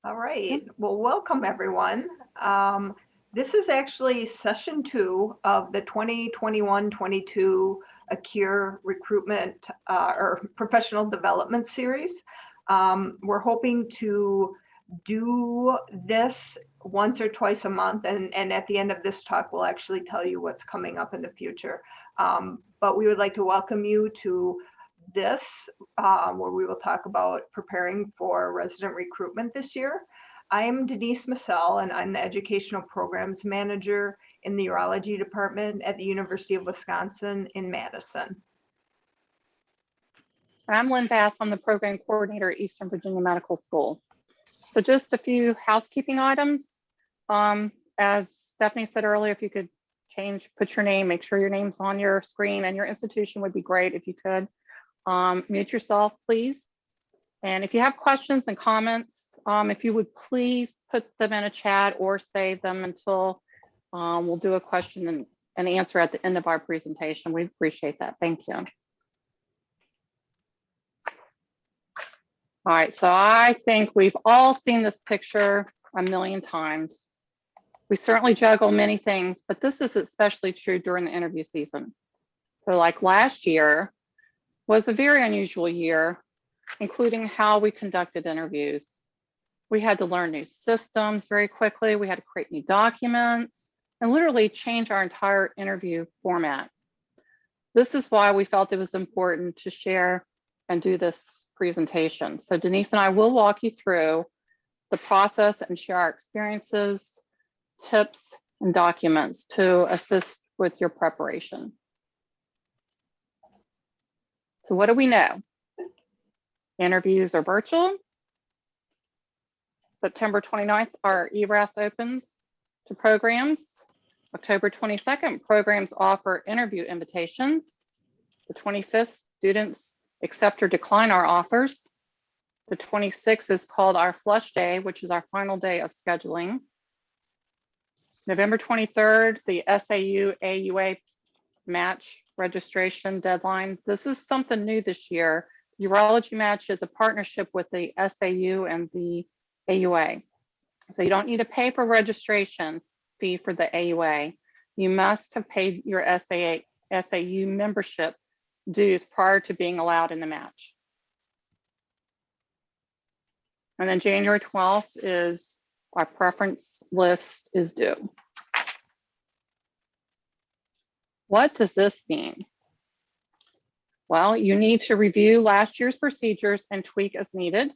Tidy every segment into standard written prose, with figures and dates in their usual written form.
All right. Well, welcome everyone. This is actually session 2 of the 2021-22 Acure Recruitment or Professional Development Series. We're hoping to do this once or twice a month, and at the end of this talk, we'll actually tell you what's coming up in the future. But we would like to welcome you to this, where we will talk about preparing for resident recruitment this year. I am Denise Massell, and I'm the Educational Programs Manager in the Urology Department at the University of Wisconsin in Madison. I'm Lynn Bass. I'm the Program Coordinator at Eastern Virginia Medical School. So just a few housekeeping items. As Stephanie said earlier, if you could put your name, make sure your name's on your screen, and your institution would be great if you could. Mute yourself, please. And if you have questions and comments, if you would please put them in a chat or save them until we'll do a question and answer at the end of our presentation. We appreciate that. Thank you. All right, so I think we've all seen this picture a million times. We certainly juggle many things, but this is especially true during the interview season. So like last year was a very unusual year, including how we conducted interviews. We had to learn new systems very quickly. We had to create new documents and literally change our entire interview format. This is why we felt it was important to share and do this presentation. So Denise and I will walk you through the process and share our experiences, tips, and documents to assist with your preparation. So what do we know? Interviews are virtual. September 29th, our ERAS opens to programs. October 22nd, programs offer interview invitations. The 25th, students accept or decline our offers. The 26th is called our flush day, which is our final day of scheduling. November 23rd, the SAU AUA match registration deadline. This is something new this year. Urology Match is a partnership with the SAU and the AUA. So you don't need to pay for registration fee for the AUA. You must have paid your SAU membership dues prior to being allowed in the match. And then January 12th is our preference list is due. What does this mean? Well, you need to review last year's procedures and tweak as needed.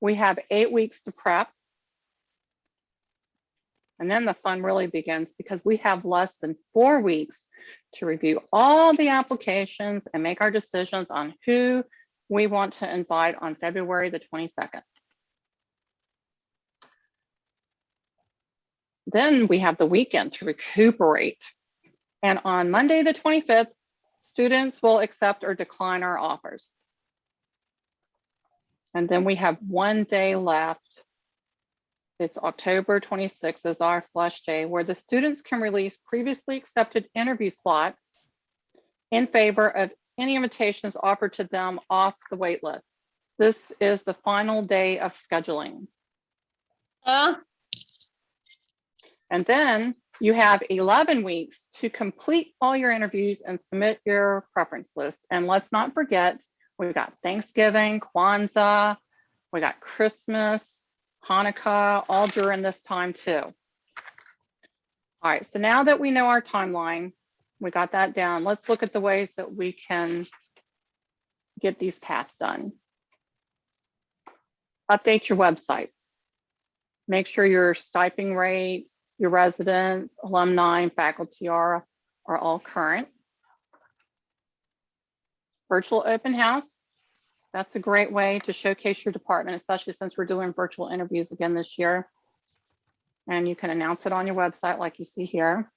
We have 8 weeks to prep. And then the fun really begins because we have less than 4 weeks to review all the applications and make our decisions on who we want to invite on February the 22nd. Then we have the weekend to recuperate. And on Monday the 25th, students will accept or decline our offers. And then we have 1 day left. It's October 26th is our flush day, where the students can release previously accepted interview slots in favor of any invitations offered to them off the wait list. This is the final day of scheduling. And then you have 11 weeks to complete all your interviews and submit your preference list. And let's not forget, we've got Thanksgiving, Kwanzaa, we got Christmas, Hanukkah, all during this time too. All right, so now that we know our timeline, we got that down, let's look at the ways that we can get these tasks done. Update your website. Make sure your stipend rates, your residents, alumni, and faculty are all current. Virtual open house. That's a great way to showcase your department, especially since we're doing virtual interviews again this year. And you can announce it on your website like you see here.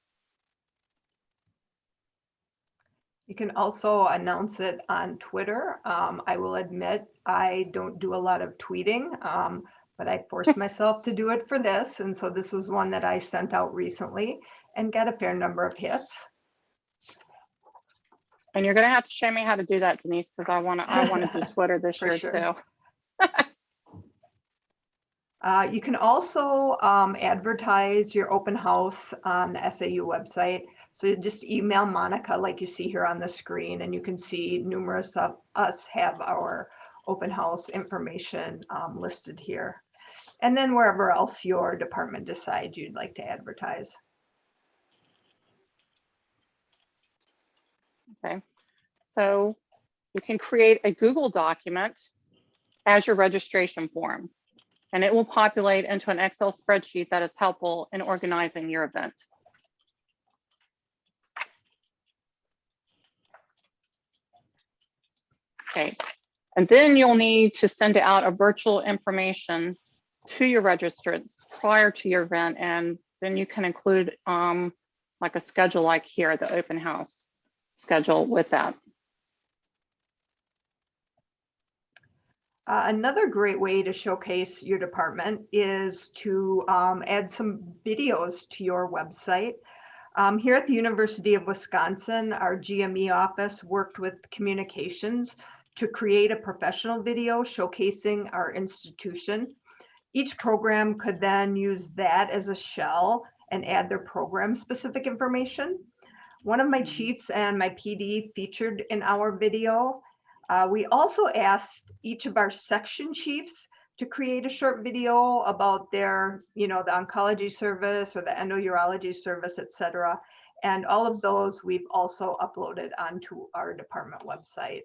You can also announce it on Twitter. I will admit I don't do a lot of tweeting, but I forced myself to do it for this. And so this was one that I sent out recently and got a fair number of hits. And you're gonna have to show me how to do that, Denise, because I wanna do Twitter this year sure. too. You can also advertise your open house on the SAU website. So you just email Monica like you see here on the screen, and you can see numerous of us have our open house information listed here. And then wherever else your department decides you'd like to advertise. Okay, so you can create a Google document as your registration form, and it will populate into an Excel spreadsheet that is helpful in organizing your event. Okay, and then you'll need to send out a virtual information to your registrants prior to your event, and then you can include like a schedule like here, the open house schedule with that. Another great way to showcase your department is to add some videos to your website. Here at the University of Wisconsin, our GME office worked with communications to create a professional video showcasing our institution. Each program could then use that as a shell and add their program-specific information. One of my chiefs and my PD featured in our video. We also asked each of our section chiefs to create a short video about their, the oncology service or the endourology service, et cetera. And all of those we've also uploaded onto our department website.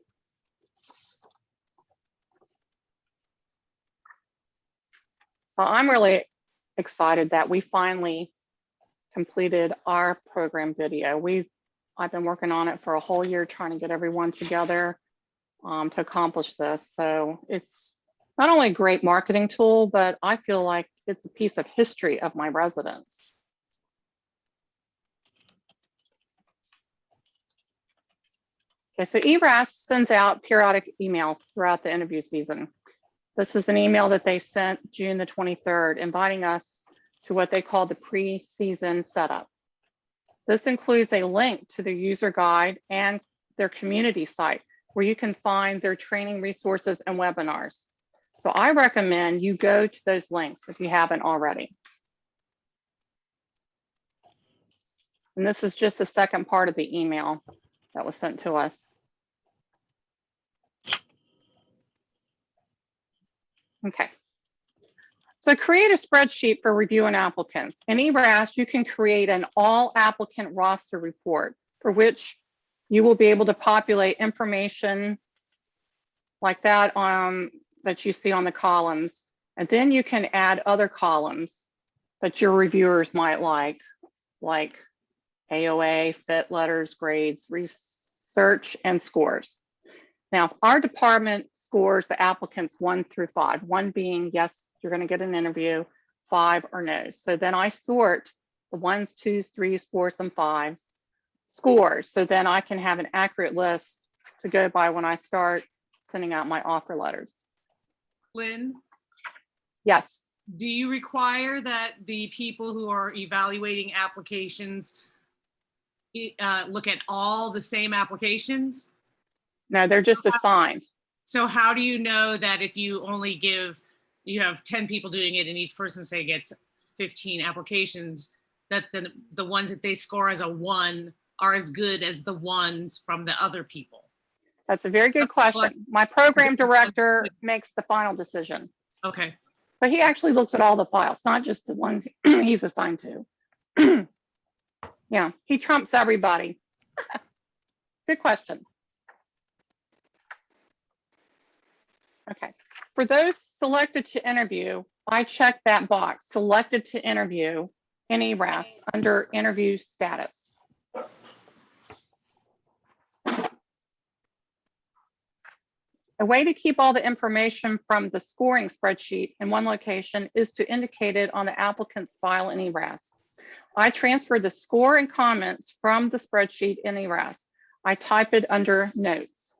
So I'm really excited that we finally completed our program video. I've been working on it for a whole year, trying to get everyone together to accomplish this. So it's not only a great marketing tool, but I feel like it's a piece of history of my residents. Okay, so ERAS sends out periodic emails throughout the interview season. This is an email that they sent June the 23rd, inviting us to what they call the pre-season setup. This includes a link to their user guide and their community site, where you can find their training resources and webinars. So I recommend you go to those links if you haven't already. And this is just the second part of the email that was sent to us. Okay. So create a spreadsheet for reviewing applicants. In ERAS, you can create an all applicant roster report for which you will be able to populate information like that that you see on the columns. And then you can add other columns that your reviewers might like AOA, fit letters, grades, research, and scores. Now, our department scores the applicants 1 through 5, 1 being yes, you're going to get an interview, 5 or no. So then I sort the 1s, 2s, 3s, 4s, and 5s scores. So then I can have an accurate list to go by when I start sending out my offer letters. Lynn? Yes. Do you require that the people who are evaluating applications look at all the same applications? No, they're just assigned. So how do you know that if you only you have 10 people doing it and each person say gets 15 applications, that the ones that they score as a 1 are as good as the ones from the other people? That's a very good question. My program director makes the final decision. Okay. But he actually looks at all the files, not just the ones he's assigned to. Yeah, he trumps everybody. Good question. Okay, for those selected to interview, I check that box, selected to interview in ERAS under interview status. A way to keep all the information from the scoring spreadsheet in one location is to indicate it on the applicant's file in ERAS. I transfer the score and comments from the spreadsheet in ERAS. I type it under notes.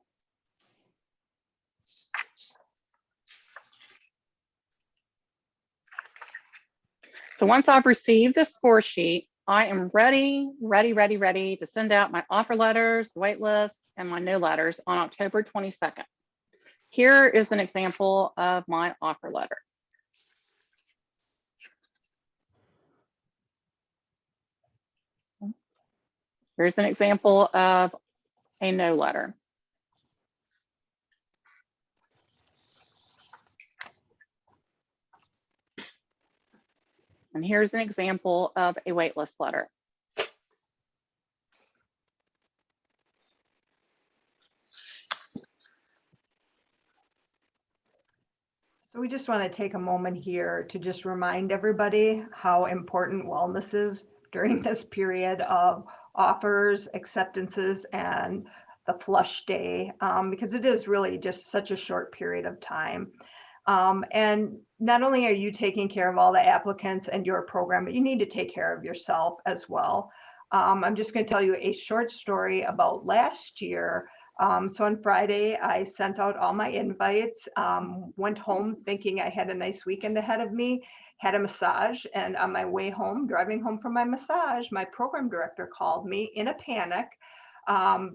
So once I've received the score sheet, I am ready to send out my offer letters, the wait list, and my no letters on October 22nd. Here is an example of my offer letter. Here's an example of a no letter. And here's an example of a waitlist letter. So we just want to take a moment here to just remind everybody how important wellness is during this period of offers, acceptances, and the flush day, because it is really just such a short period of time. And not only are you taking care of all the applicants and your program, but you need to take care of yourself as well. I'm just going to tell you a short story about last year. So on Friday, I sent out all my invites, went home thinking I had a nice weekend ahead of me, had a massage, and on my way home, driving home from my massage, my program director called me in a panic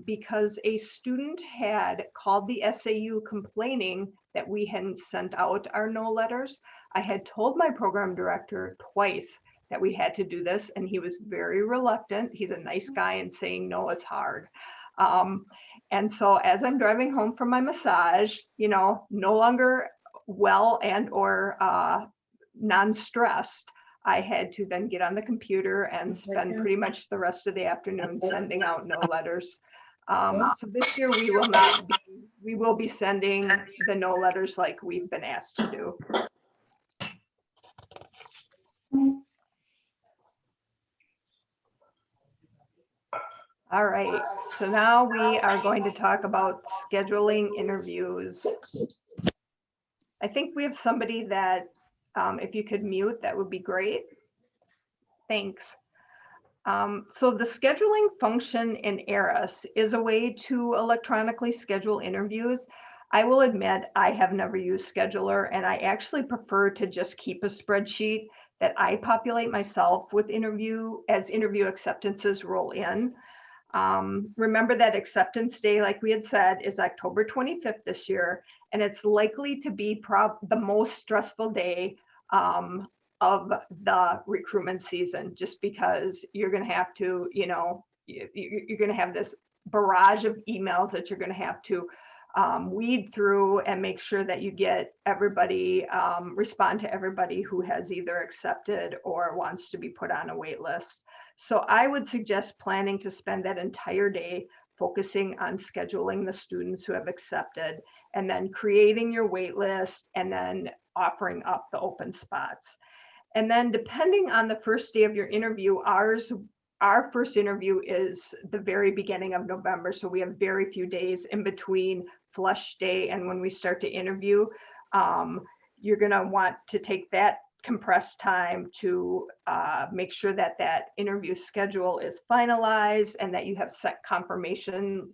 because a student had called the SAU complaining that we hadn't sent out our no letters. I had told my program director twice that we had to do this, and he was very reluctant. He's a nice guy, and saying no is hard. And so as I'm driving home from my massage, you know, no longer well and or non-stressed, I had to then get on the computer and spend pretty much the rest of the afternoon sending out no letters. So this year we will be sending the no letters like we've been asked to do. All right, so now we are going to talk about scheduling interviews. I think we have somebody that, if you could mute, that would be great. Thanks. So the scheduling function in ARIS is a way to electronically schedule interviews. I will admit I have never used Scheduler, and I actually prefer to just keep a spreadsheet that I populate myself with interview acceptances roll in. Remember that acceptance day, like we had said, is October 25th this year, and it's likely to be the most stressful day of the recruitment season, just because you're going to have to, you know, you're going to have this barrage of emails that you're going to have to weed through and make sure that you get everybody, respond to everybody who has either accepted or wants to be put on a wait list. So I would suggest planning to spend that entire day focusing on scheduling the students who have accepted, and then creating your wait list, and then offering up the open spots. And then depending on the first day of your interview, our first interview is the very beginning of November. So we have very few days in between flush day and when we start to interview. You're going to want to take that compressed time to make sure that that interview schedule is finalized and that you have set confirmation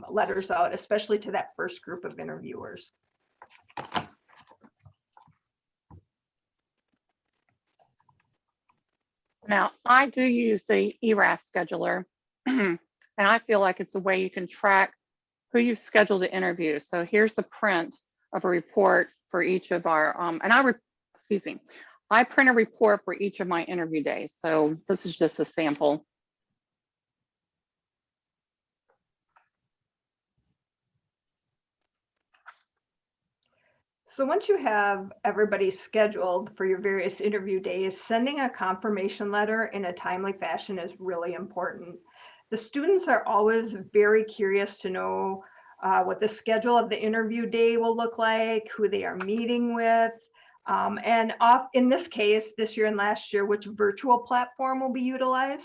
letters out, especially to that first group of interviewers. Now, I do use the ERAS scheduler, and I feel like it's a way you can track who you've scheduled to interview. So here's the print of a report for each of our, I print a report for each of my interview days. So this is just a sample. So once you have everybody scheduled for your various interview days, sending a confirmation letter in a timely fashion is really important. The students are always very curious to know what the schedule of the interview day will look like, who they are meeting with, and in this case, this year and last year, which virtual platform will be utilized.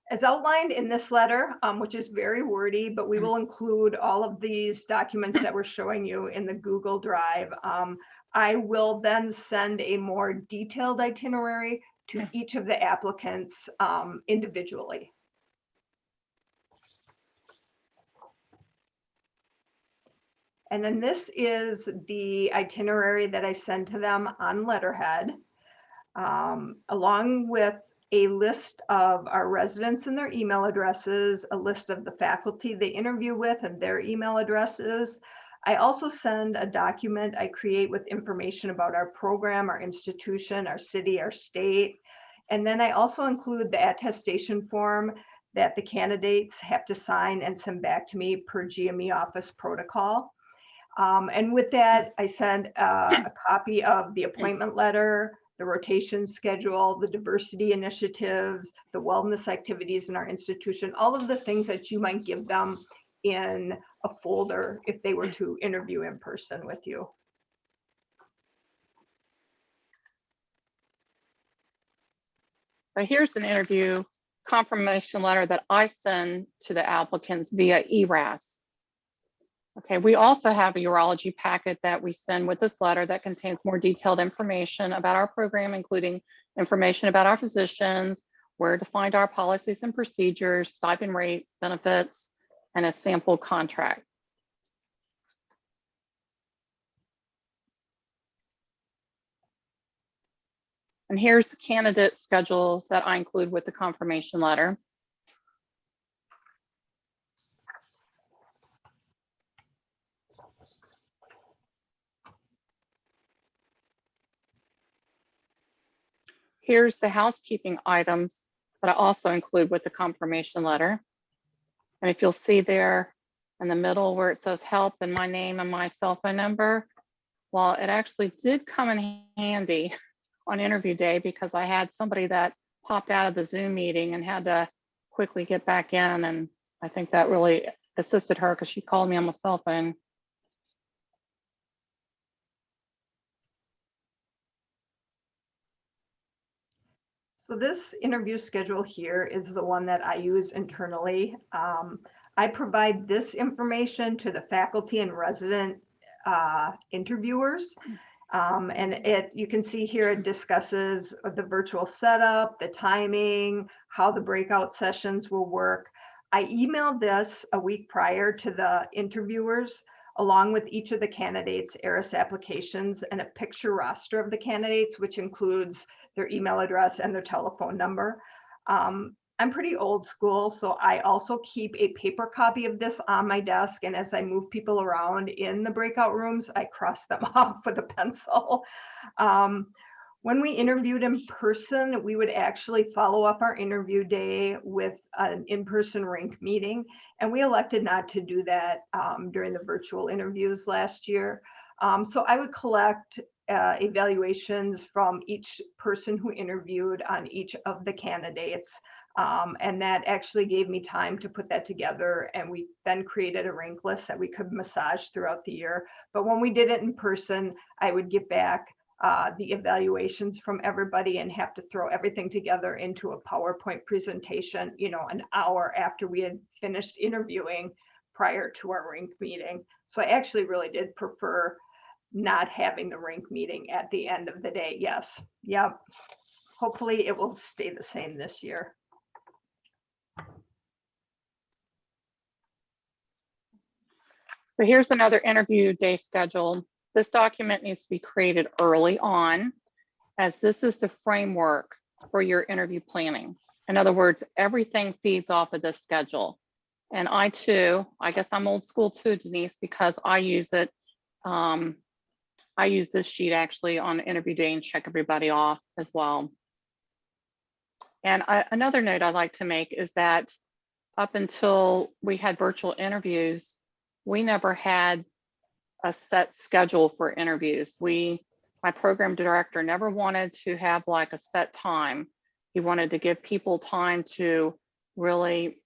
As outlined in this letter, which is very wordy, but we will include all of these documents that we're showing you in the Google Drive. I will then send a more detailed itinerary to each of the applicants individually. And then this is the itinerary that I send to them on letterhead, along with a list of our residents and their email addresses, a list of the faculty they interview with and their email addresses. I also send a document I create with information about our program, our institution, our city, our state. And then I also include the attestation form that the candidates have to sign and send back to me per GME office protocol. And with that, I send a copy of the appointment letter, the rotation schedule, the diversity initiatives, the wellness activities in our institution, all of the things that you might give them in a folder if they were to interview in person with you. So here's an interview confirmation letter that I send to the applicants via ERAS. Okay, we also have a urology packet that we send with this letter that contains more detailed information about our program, including information about our physicians, where to find our policies and procedures, stipend rates, benefits, and a sample contract. And here's the candidate schedule that I include with the confirmation letter. Here's the housekeeping items that I also include with the confirmation letter. And if you'll see there in the middle where it says help and my name and my cell phone number, well, it actually did come in handy on interview day because I had somebody that popped out of the Zoom meeting and had to quickly get back in. And I think that really assisted her because she called me on my cell phone. So this interview schedule here is the one that I use internally. I provide this information to the faculty and resident interviewers. And you can see here it discusses the virtual setup, the timing, how the breakout sessions will work. I emailed this a week prior to the interviewers, along with each of the candidates' ARIS applications and a picture roster of the candidates, which includes their email address and their telephone number. I'm pretty old school, so I also keep a paper copy of this on my desk. And as I move people around in the breakout rooms, I cross them off with a pencil. When we interviewed in person, we would actually follow up our interview day with an in-person RINC meeting. And we elected not to do that during the virtual interviews last year. So I would collect evaluations from each person who interviewed on each of the candidates. And that actually gave me time to put that together. And we then created a rank list that we could massage throughout the year. But when we did it in person, I would get back the evaluations from everybody and have to throw everything together into a PowerPoint presentation, an hour after we had finished interviewing prior to our RINC meeting. So I actually really did prefer not having the RINC meeting at the end of the day. Yes. Yep. Hopefully it will stay the same this year. So here's another interview day schedule. This document needs to be created early on, as this is the framework for your interview planning. In other words, everything feeds off of this schedule. And I too, I guess I'm old school too, Denise, because I use it. I use this sheet actually on interview day and check everybody off as well. And another note I'd like to make is that up until we had virtual interviews, we never had a set schedule for interviews. My program director never wanted to have like a set time. He wanted to give people time to really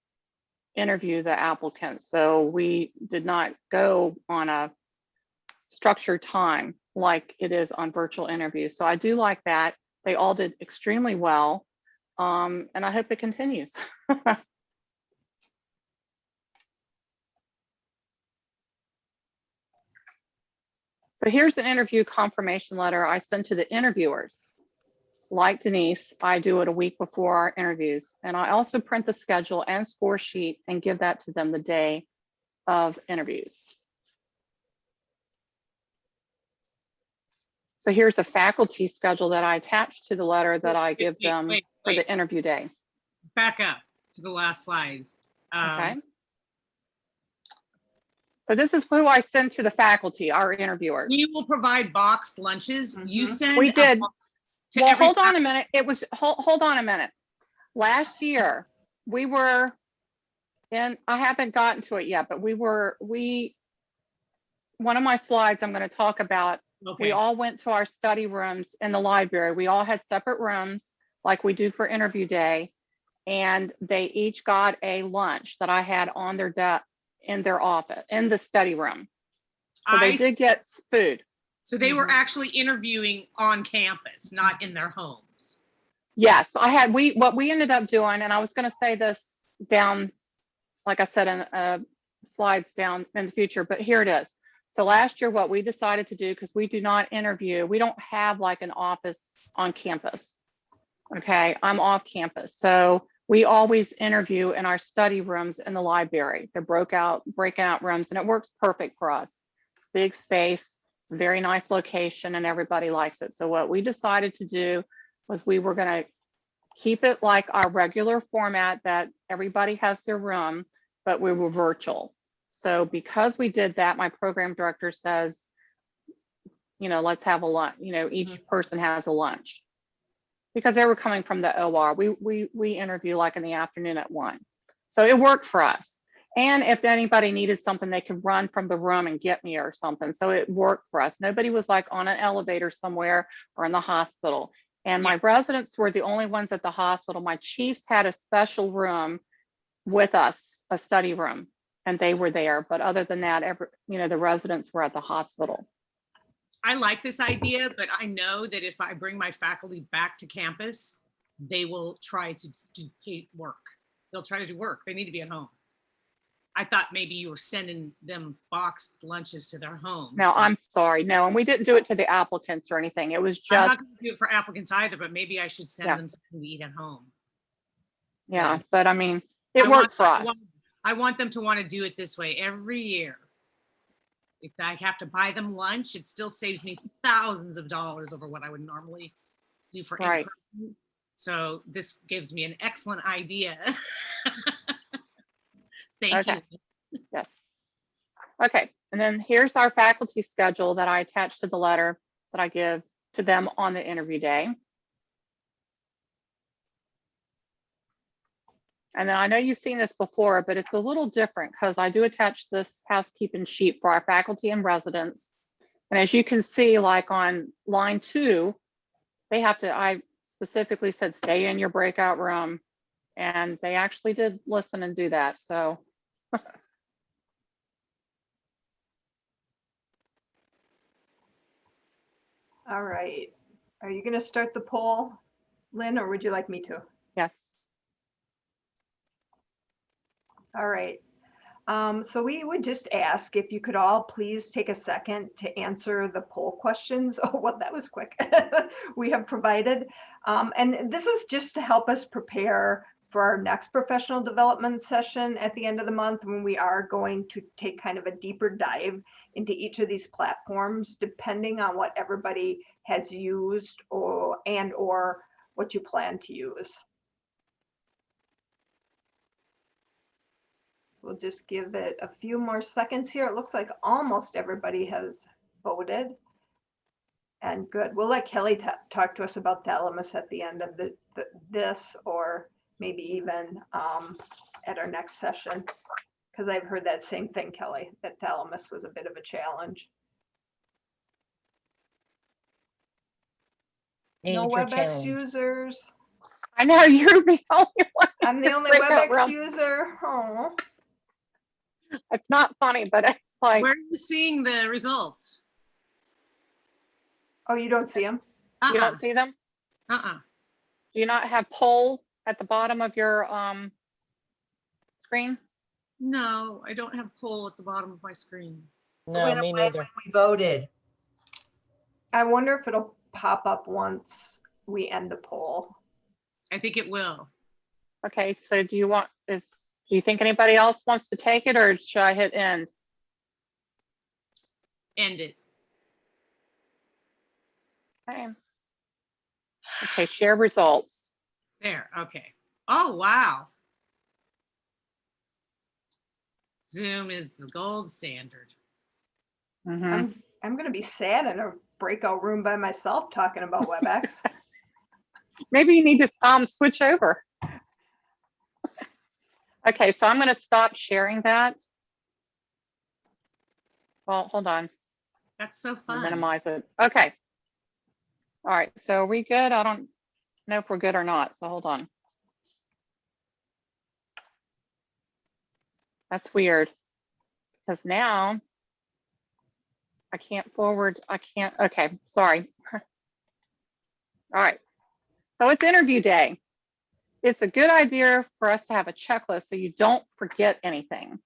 interview the applicants. So we did not go on a structured time like it is on virtual interviews. So I do like that. They all did extremely well. And I hope it continues. So here's an interview confirmation letter I sent to the interviewers. Like Denise, I do it a week before our interviews. And I also print the schedule and score sheet and give that to them the day of interviews. So here's a faculty schedule that I attach to the letter that I give them for the interview day. Back up to the last slide. Okay. So this is who I send to the faculty, our interviewers. You will provide boxed lunches. You send. We did. Well, hold on a minute. It was, hold on a minute. Last year, we were And I haven't gotten to it yet, but one of my slides I'm going to talk about, we Okay. all went to our study rooms in the library. We all had separate rooms like we do for interview day. And they each got a lunch that I had on their desk in their office, in the study room. So they did get food. So they were actually interviewing on campus, not in their homes. Yes, what we ended up doing, and I was going to say this down, like I said, in slides down in the future, but here it is. So last year, what we decided to do, because we do not interview, we don't have like an office on campus. Okay, I'm off campus. So we always interview in our study rooms in the library. They're breakout rooms, and it works perfect for us. It's big space, it's a very nice location, and everybody likes it. So what we decided to do was we were going to keep it like our regular format that everybody has their room, but we were virtual. So because we did that, my program director says, let's have a lunch. Each person has a lunch. Because they were coming from the OR. We interview like in the afternoon at 1. So it worked for us. And if anybody needed something, they could run from the room and get me or something. So it worked for us. Nobody was like on an elevator somewhere or in the hospital. And my residents were the only ones at the hospital. My chiefs had a special room with us, a study room, and they were there. But other than that, the residents were at the hospital. I like this idea, but I know that if I bring my faculty back to campus, they will try to do paid work. They'll try to do work. They need to be at home. I thought maybe you were sending them boxed lunches to their home. No, I'm sorry. No, and we didn't do it to the applicants or anything. It was just. I'm not going to do it for applicants either, but maybe I should send them something to eat at home. Yeah, but I mean, it worked for us. I want them to want to do it this way every year. If I have to buy them lunch, it still saves me thousands of dollars over what I would normally do for in-person. So this gives me an excellent idea. Thank you. Yes. Okay. And then here's our faculty schedule that I attached to the letter that I give to them on the interview day. And then I know you've seen this before, but it's a little different because I do attach this housekeeping sheet for our faculty and residents. And as you can see, like on line 2, I specifically said, stay in your breakout room. And they actually did listen and do that. So. All right. Are you going to start the poll, Lynn, or would you like me to? Yes. All right. So we would just ask if you could all please take a second to answer the poll questions. Oh, well, that was quick. We have provided. And this is just to help us prepare for our next professional development session at the end of the month, when we are going to take kind of a deeper dive into each of these platforms, depending on what everybody has used or what you plan to use. We'll just give it a few more seconds here. It looks like almost everybody has voted. And good. We'll let Kelly talk to us about Thalamus at the end of this, or maybe even at our next session, because I've heard that same thing, Kelly, that Thalamus was a bit of a challenge. No WebEx users. I know you're the only one. I'm the only WebEx user. Oh. It's not funny, but it's like. Where are you seeing the results? Oh, you don't see them? You don't see them? Do you not have poll at the bottom of your screen? No, I don't have poll at the bottom of my screen. No, me neither. We voted. I wonder if it'll pop up once we end the poll. I think it will. Okay, so do you think anybody else wants to take it, or should I hit end? End it. Okay, share results. There, okay. Oh, wow. Zoom is the gold standard. I'm going to be sad in a breakout room by myself talking about WebEx. Maybe you need to switch over. Okay, so I'm going to stop sharing that. Well, hold on. That's so I'll fun. minimize it. Okay. All right. So are we good? I don't know if we're good or not. So hold on. That's weird because now I can't forward. I can't. Okay. Sorry. All right. So it's interview day. It's a good idea for us to have a checklist so you don't forget anything.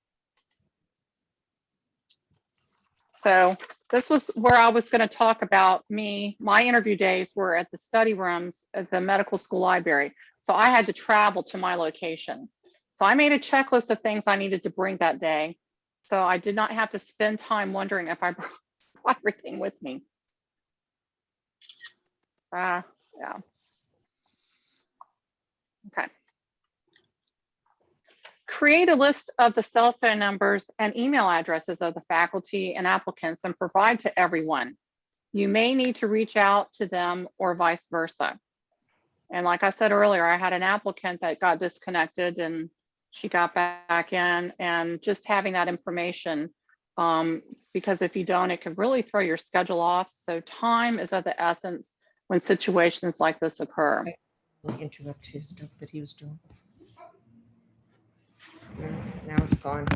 So this was where I was going to talk about my interview days were at the study rooms at the medical school library. So I had to travel to my location. So I made a checklist of things I needed to bring that day. So I did not have to spend time wondering if I brought everything with me. Yeah. Okay. Create a list of the cell phone numbers and email addresses of the faculty and applicants and provide to everyone. You may need to reach out to them or vice versa. And like I said earlier, I had an applicant that got disconnected and she got back in, and just having that information, because if you don't, it could really throw your schedule off. So time is of the essence when situations like this occur. We'll interrupt his stuff that he was doing. Now it's gone.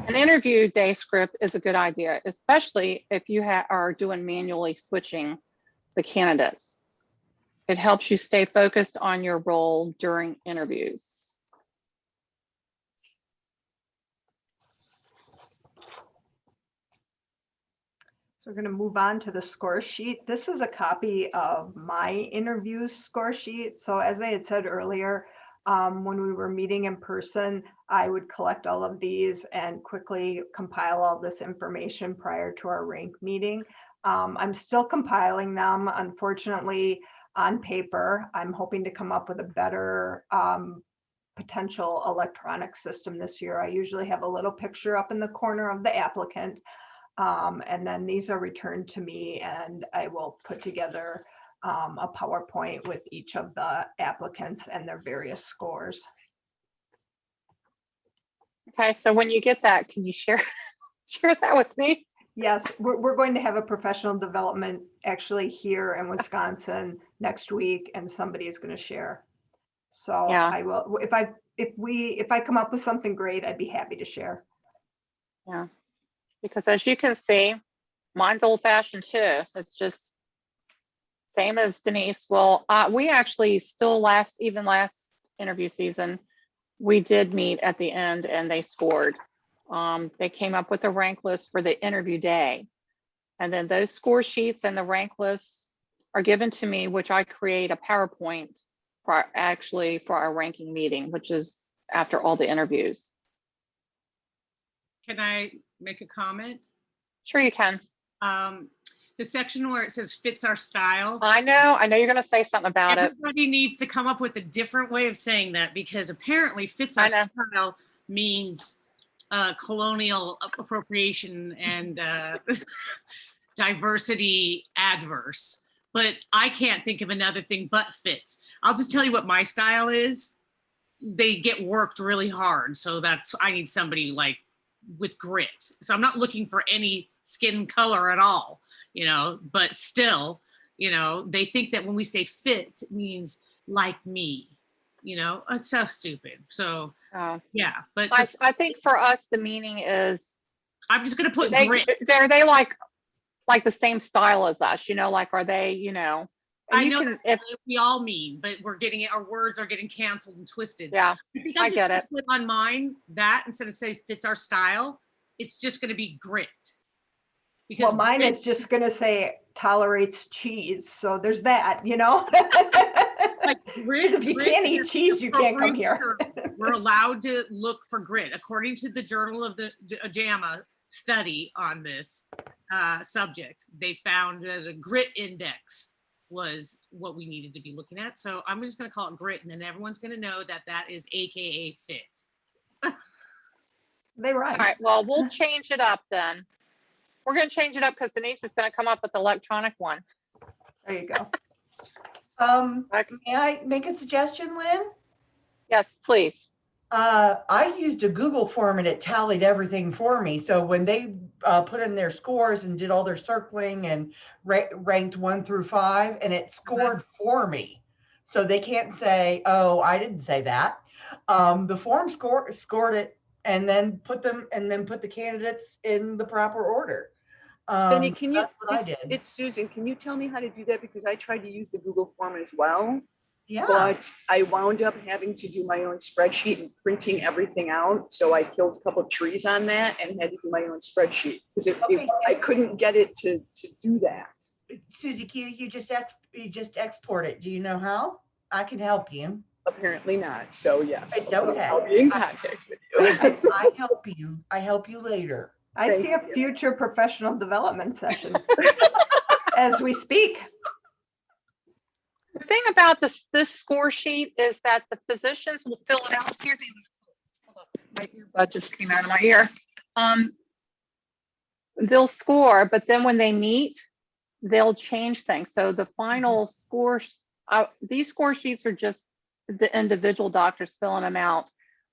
An interview day script is a good idea, especially if you are doing manually switching the candidates. It helps you stay focused on your role during interviews. So we're going to move on to the score sheet. This is a copy of my interview score sheet. So as I had said earlier, when we were meeting in person, I would collect all of these and quickly compile all this information prior to our rank meeting. I'm still compiling them, unfortunately, on paper. I'm hoping to come up with a better potential electronic system this year. I usually have a little picture up in the corner of the applicant. And then these are returned to me and I will put together a PowerPoint with each of the applicants and their various scores. Okay, so when you get that, can you share that with me? Yes, we're going to have a professional development actually here in Wisconsin next week, and somebody is going to share. So Yeah. I will, if I come up with something great, I'd be happy to share. Yeah, because as you can see, mine's old fashioned too. It's just same as Denise. Well, we actually still last interview season, we did meet at the end and they scored. They came up with a rank list for the interview day. And then those score sheets and the rank lists are given to me, which I create a PowerPoint for our ranking meeting, which is after all the interviews. Can I make a comment? Sure you can. The section where it says fits our style. I know you're going to say something about Everybody needs to come up with a different way of saying that, because apparently fits our style means colonial appropriation and diversity adverse. But I can't think of another thing but fits. I'll just tell you what my style is. They get worked really hard. So I need somebody like with grit. So I'm not looking for any skin color at all, but still, they think that when we say fits, it means like me, it's so stupid. So yeah, but I think for us, the meaning is, I'm just going to put grit. Are they like the same style as us, like, are they, I know that's what we all mean, but our words are getting canceled and twisted. Yeah, I think I'm just going to put on mine that instead of say fits our style, it's just going to be grit. Because mine is just going to say tolerates cheese. So there's that, Like grit, if you can't eat cheese, you can't come here. We're allowed to look for grit. According to the Journal of the JAMA study on this subject, they found that a grit index was what we needed to be looking at. So I'm just going to call it grit, and then everyone's going to know that is AKA fit. They rhyme. All right, well, we'll change it up then. We're going to change it up because Denise is going to come up with the electronic one. There you go. May I make a suggestion, Lynn? Yes, please. I used a Google form and it tallied everything for me. So when they put in their scores and did all their circling and ranked 1 through 5, and it scored for me. So they can't say, "Oh, I didn't say that." The form scored it, and then put the candidates in the proper order. Benny, can you, That's what I did. it's Susan, can you tell me how to do that? Because I tried to use the Google form as well, Yeah. but I wound up having to do my own spreadsheet and printing everything out. So I killed a couple of trees on that and had to do my own spreadsheet because Okay. I couldn't get it to do that. Susie Q, you just export it. Do you know how? I can help you. Apparently not. So yes, It's okay. I'll be in contact with you. I help you. I help you later. I Thank see a you. future professional development session as we speak. The thing about this score sheet is that the physicians will fill it out. Excuse me. Hold up, my earbud just came out of my ear. They'll score, but then when they meet, they'll change things. So the final scores, these score sheets are just the individual doctors filling them out.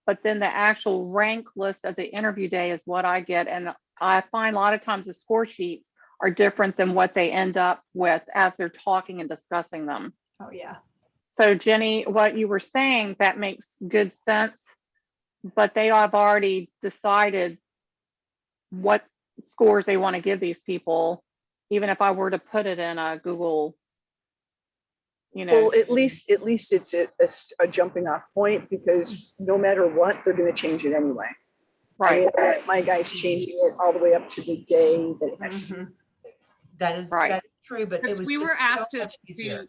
But then the actual rank list of the interview day is what I get. And I find a lot of times the score sheets are different than what they end up with as they're talking and discussing them. Oh, yeah. So Jenny, what you were saying, that makes good sense, but they have already decided what scores they want to give these people, even if I were to put it in a Google, Well, at least it's a jumping off point because no matter what, they're going to change it anyway. right. I mean, my guy's changing it all the way up to the day that it has to be. That is Right. That is true, but it Because was we just were asked so to, much easier.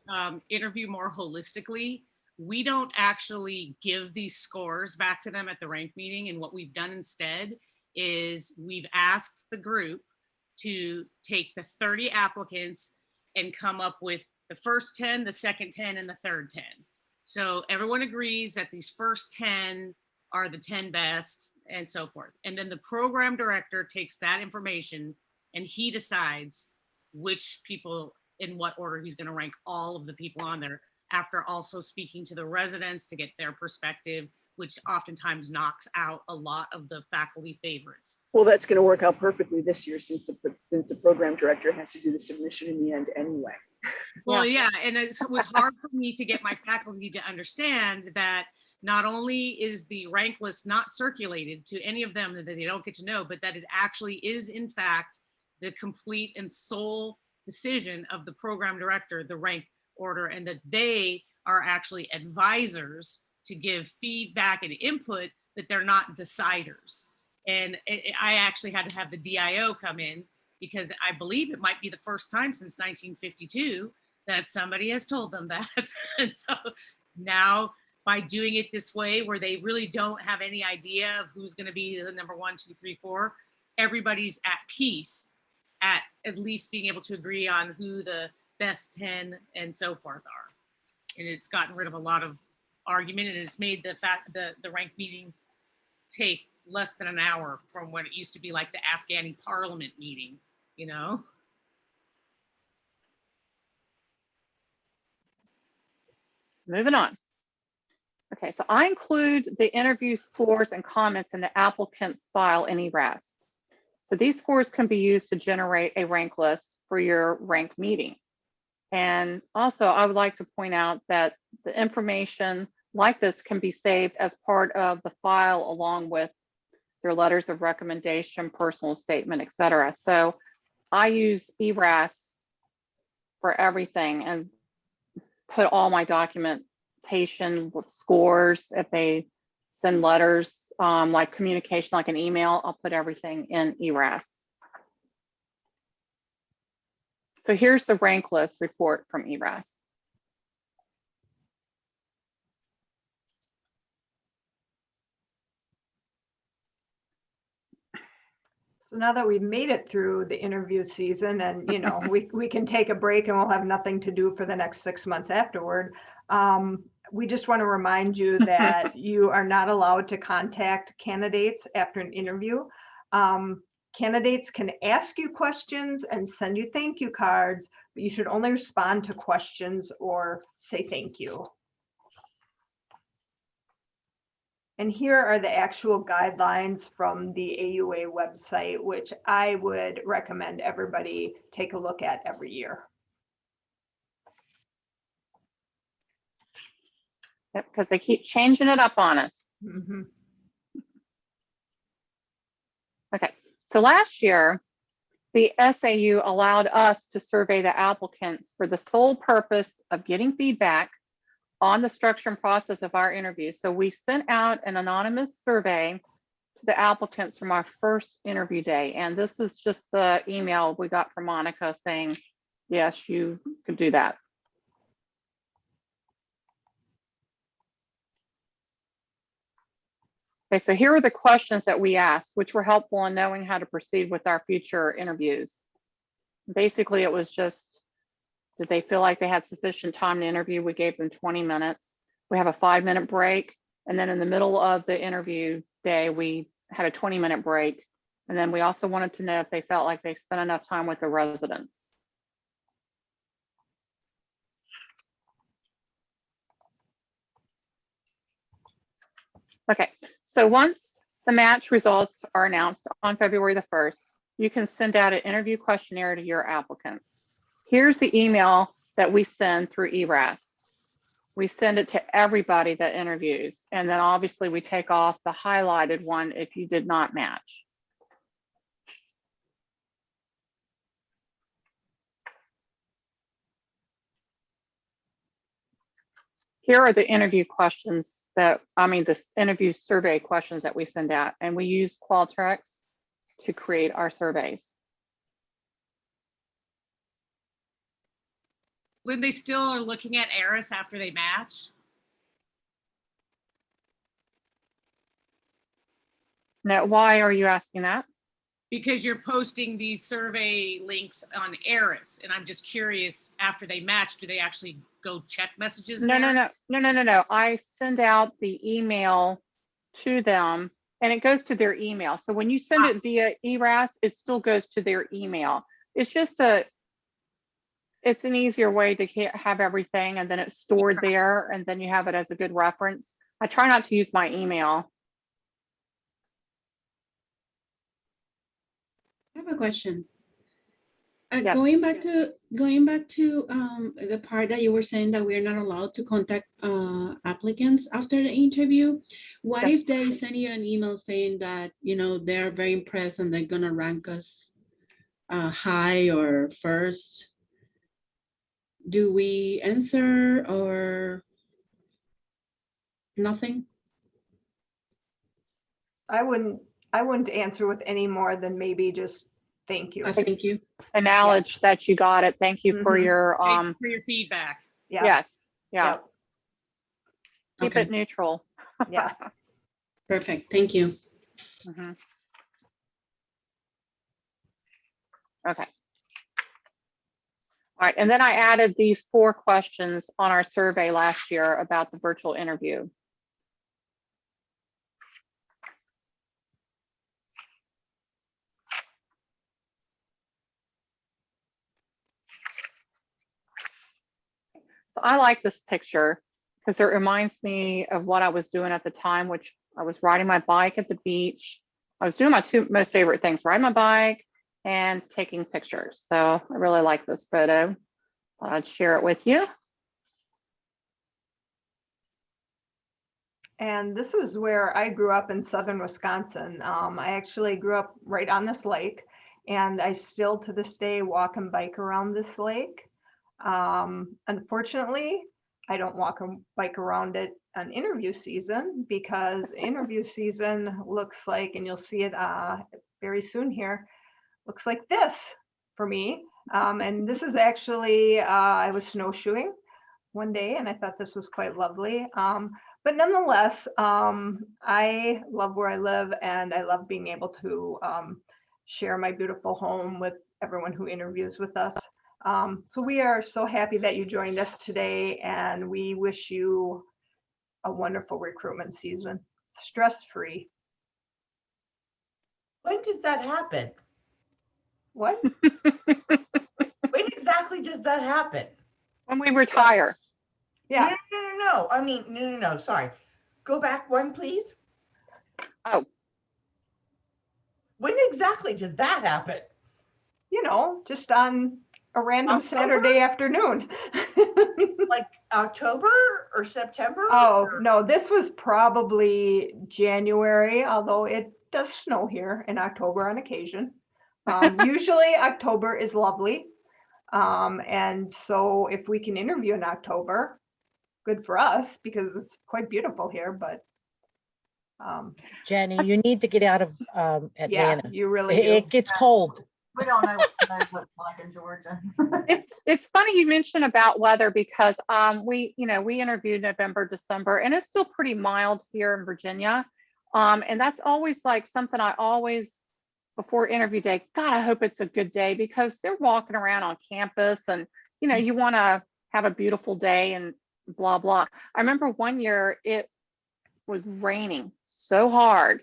interview more holistically. We don't actually give these scores back to them at the rank meeting. And what we've done instead is we've asked the group to take the 30 applicants and come up with the first 10, the second 10, and the third 10. So everyone agrees that these first 10 are the 10 best and so forth. And then the program director takes that information and he decides which people in what order he's going to rank all of the people on there, after also speaking to the residents to get their perspective, which oftentimes knocks out a lot of the faculty favorites. Well, that's going to work out perfectly this year since the program director has to do the submission in the end anyway. Well, yeah, and it was hard for me to get my faculty to understand that not only is the rank list not circulated to any of them that they don't get to know, but that it actually is in fact the complete and sole decision of the program director, the rank order, and that they are actually advisors to give feedback and input, that they're not deciders. And I actually had to have the DIO come in because I believe it might be the first time since 1952 that somebody has told them that. And so now by doing it this way, where they really don't have any idea of who's going to be the number 1, 2, 3, 4, everybody's at peace at least being able to agree on who the best 10 and so forth are. And it's gotten rid of a lot of argument, and it's made the rank meeting take less than an hour from what it used to be like the Afghani parliament meeting, you know? Moving on. Okay, so I include the interview scores and comments in the applicant's file in ERAS. So these scores can be used to generate a rank list for your rank meeting. And also I would like to point out that the information like this can be saved as part of the file along with their letters of recommendation, personal statement, etc. So I use ERAS for everything and put all my documentation with scores. If they send letters, like communication, like an email, I'll put everything in ERAS. So here's the rank list report from ERAS. So now that we've made it through the interview season and, you know, we can take a break and we'll have nothing to do for the next 6 months afterward. We just want to remind you that you are not allowed to contact candidates after an interview. Candidates can ask you questions and send you thank you cards, but you should only respond to questions or say thank you. And here are the actual guidelines from the AUA website, which I would recommend everybody take a look at every year. Because they keep changing it up on us. Mhm. Okay, so last year, the SAU allowed us to survey the applicants for the sole purpose of getting feedback on the structure and process of our interview. So we sent out an anonymous survey to the applicants from our first interview day. And this is just the email we got from Monica saying, yes, you could do that. Okay, so here are the questions that we asked, which were helpful in knowing how to proceed with our future interviews. Basically, it was just, did they feel like they had sufficient time to interview? We gave them 20 minutes. We have a 5-minute break. And then in the middle of the interview day, we had a 20-minute break. And then we also wanted to know if they felt like they spent enough time with the residents. Okay, so once the match results are announced on February the 1st, you can send out an interview questionnaire to your applicants. Here's the email that we send through ERAS. We send it to everybody that interviews, and then obviously we take off the highlighted one if you did not match. Here are the interview questions that, this interview survey questions that we send out, and we use Qualtrics to create our surveys. When they still are looking at Eris after they match? Now, why are you asking that? Because you're posting these survey links on Eris, and I'm just curious, after they match, do they actually go check messages? in Eris? No. I send out the email to them, and it goes to their email. So when you send it via ERAS, it still goes to their email. It's just it's an easier way to have everything, and then it's stored there, and then you have it as a good reference. I try not to use my email. I have a question. Yes. Going back to the part that you were saying that we're not allowed to contact applicants after the interview. What Yes. if they send you an email saying that they're very impressed and they're gonna rank us high or first? Do we answer or nothing? I wouldn't answer with any more than maybe just thank you. Thank you. Acknowledge that you got it. Thank you for Mhm. your Thank you for your feedback. Yeah. yes. Yeah. Yep. Keep Okay. it neutral. Yeah. Perfect. Thank you. Mhm. Okay. All right, and then I added these 4 questions on our survey last year about the virtual interview. So I like this picture because it reminds me of what I was doing at the time, which I was riding my bike at the beach. I was doing my 2 most favorite things, riding my bike and taking pictures. So I really like this photo. I'd share it with you. And this is where I grew up in southern Wisconsin. I actually grew up right on this lake, and I still to this day walk and bike around this lake. Unfortunately, I don't walk and bike around it on interview season because interview season looks like, and you'll see it very soon here, looks like this for me. And this is actually, I was snowshoeing one day and I thought this was quite lovely. But nonetheless, I love where I live and I love being able to share my beautiful home with everyone who interviews with us. So we are so happy that you joined us today and we wish you a wonderful recruitment season, stress-free. When does that happen? What? When exactly does that happen? When we retire. Yeah. No. I mean, no. Sorry. Go back one, please. Oh, When exactly did that happen? Just on a random October? Saturday afternoon. Like October or September? Oh, no, this was probably January, although it does snow here in October on occasion. Usually October is lovely. And so if we can interview in October, good for us because it's quite beautiful here, but Jenny, you need to get out of yeah, Atlanta. you really It do. gets cold. We don't know what snow looks like in Georgia. it's funny you mentioned about weather because we interviewed November, December, and it's still pretty mild here in Virginia. And that's always like something I always before interview day, God, I hope it's a good day because they're walking around on campus and you want to have a beautiful day and blah blah. I remember one year it was raining so hard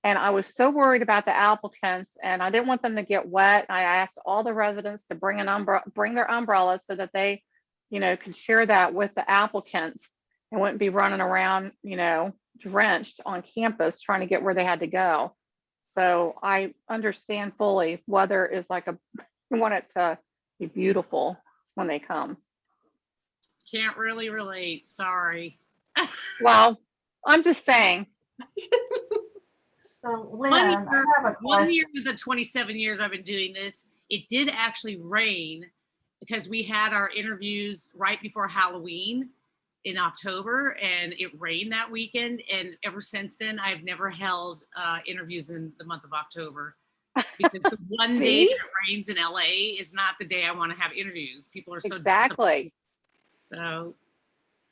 and I was so worried about the applicants and I didn't want them to get wet. I asked all the residents to bring their umbrellas so that they, could share that with the applicants and wouldn't be running around, drenched on campus trying to get where they had to go. So I understand fully weather is like you want it to be beautiful when they come. Can't really relate, sorry. Well, I'm just saying. So Lynn, I have a One question. year of the 27 years I've been doing this, it did actually rain because we had our interviews right before Halloween in October and it rained that weekend. And ever since then, I've never held interviews in the month of October because the one day that it rains in LA is not the day I want to have interviews. People are so Exactly. So,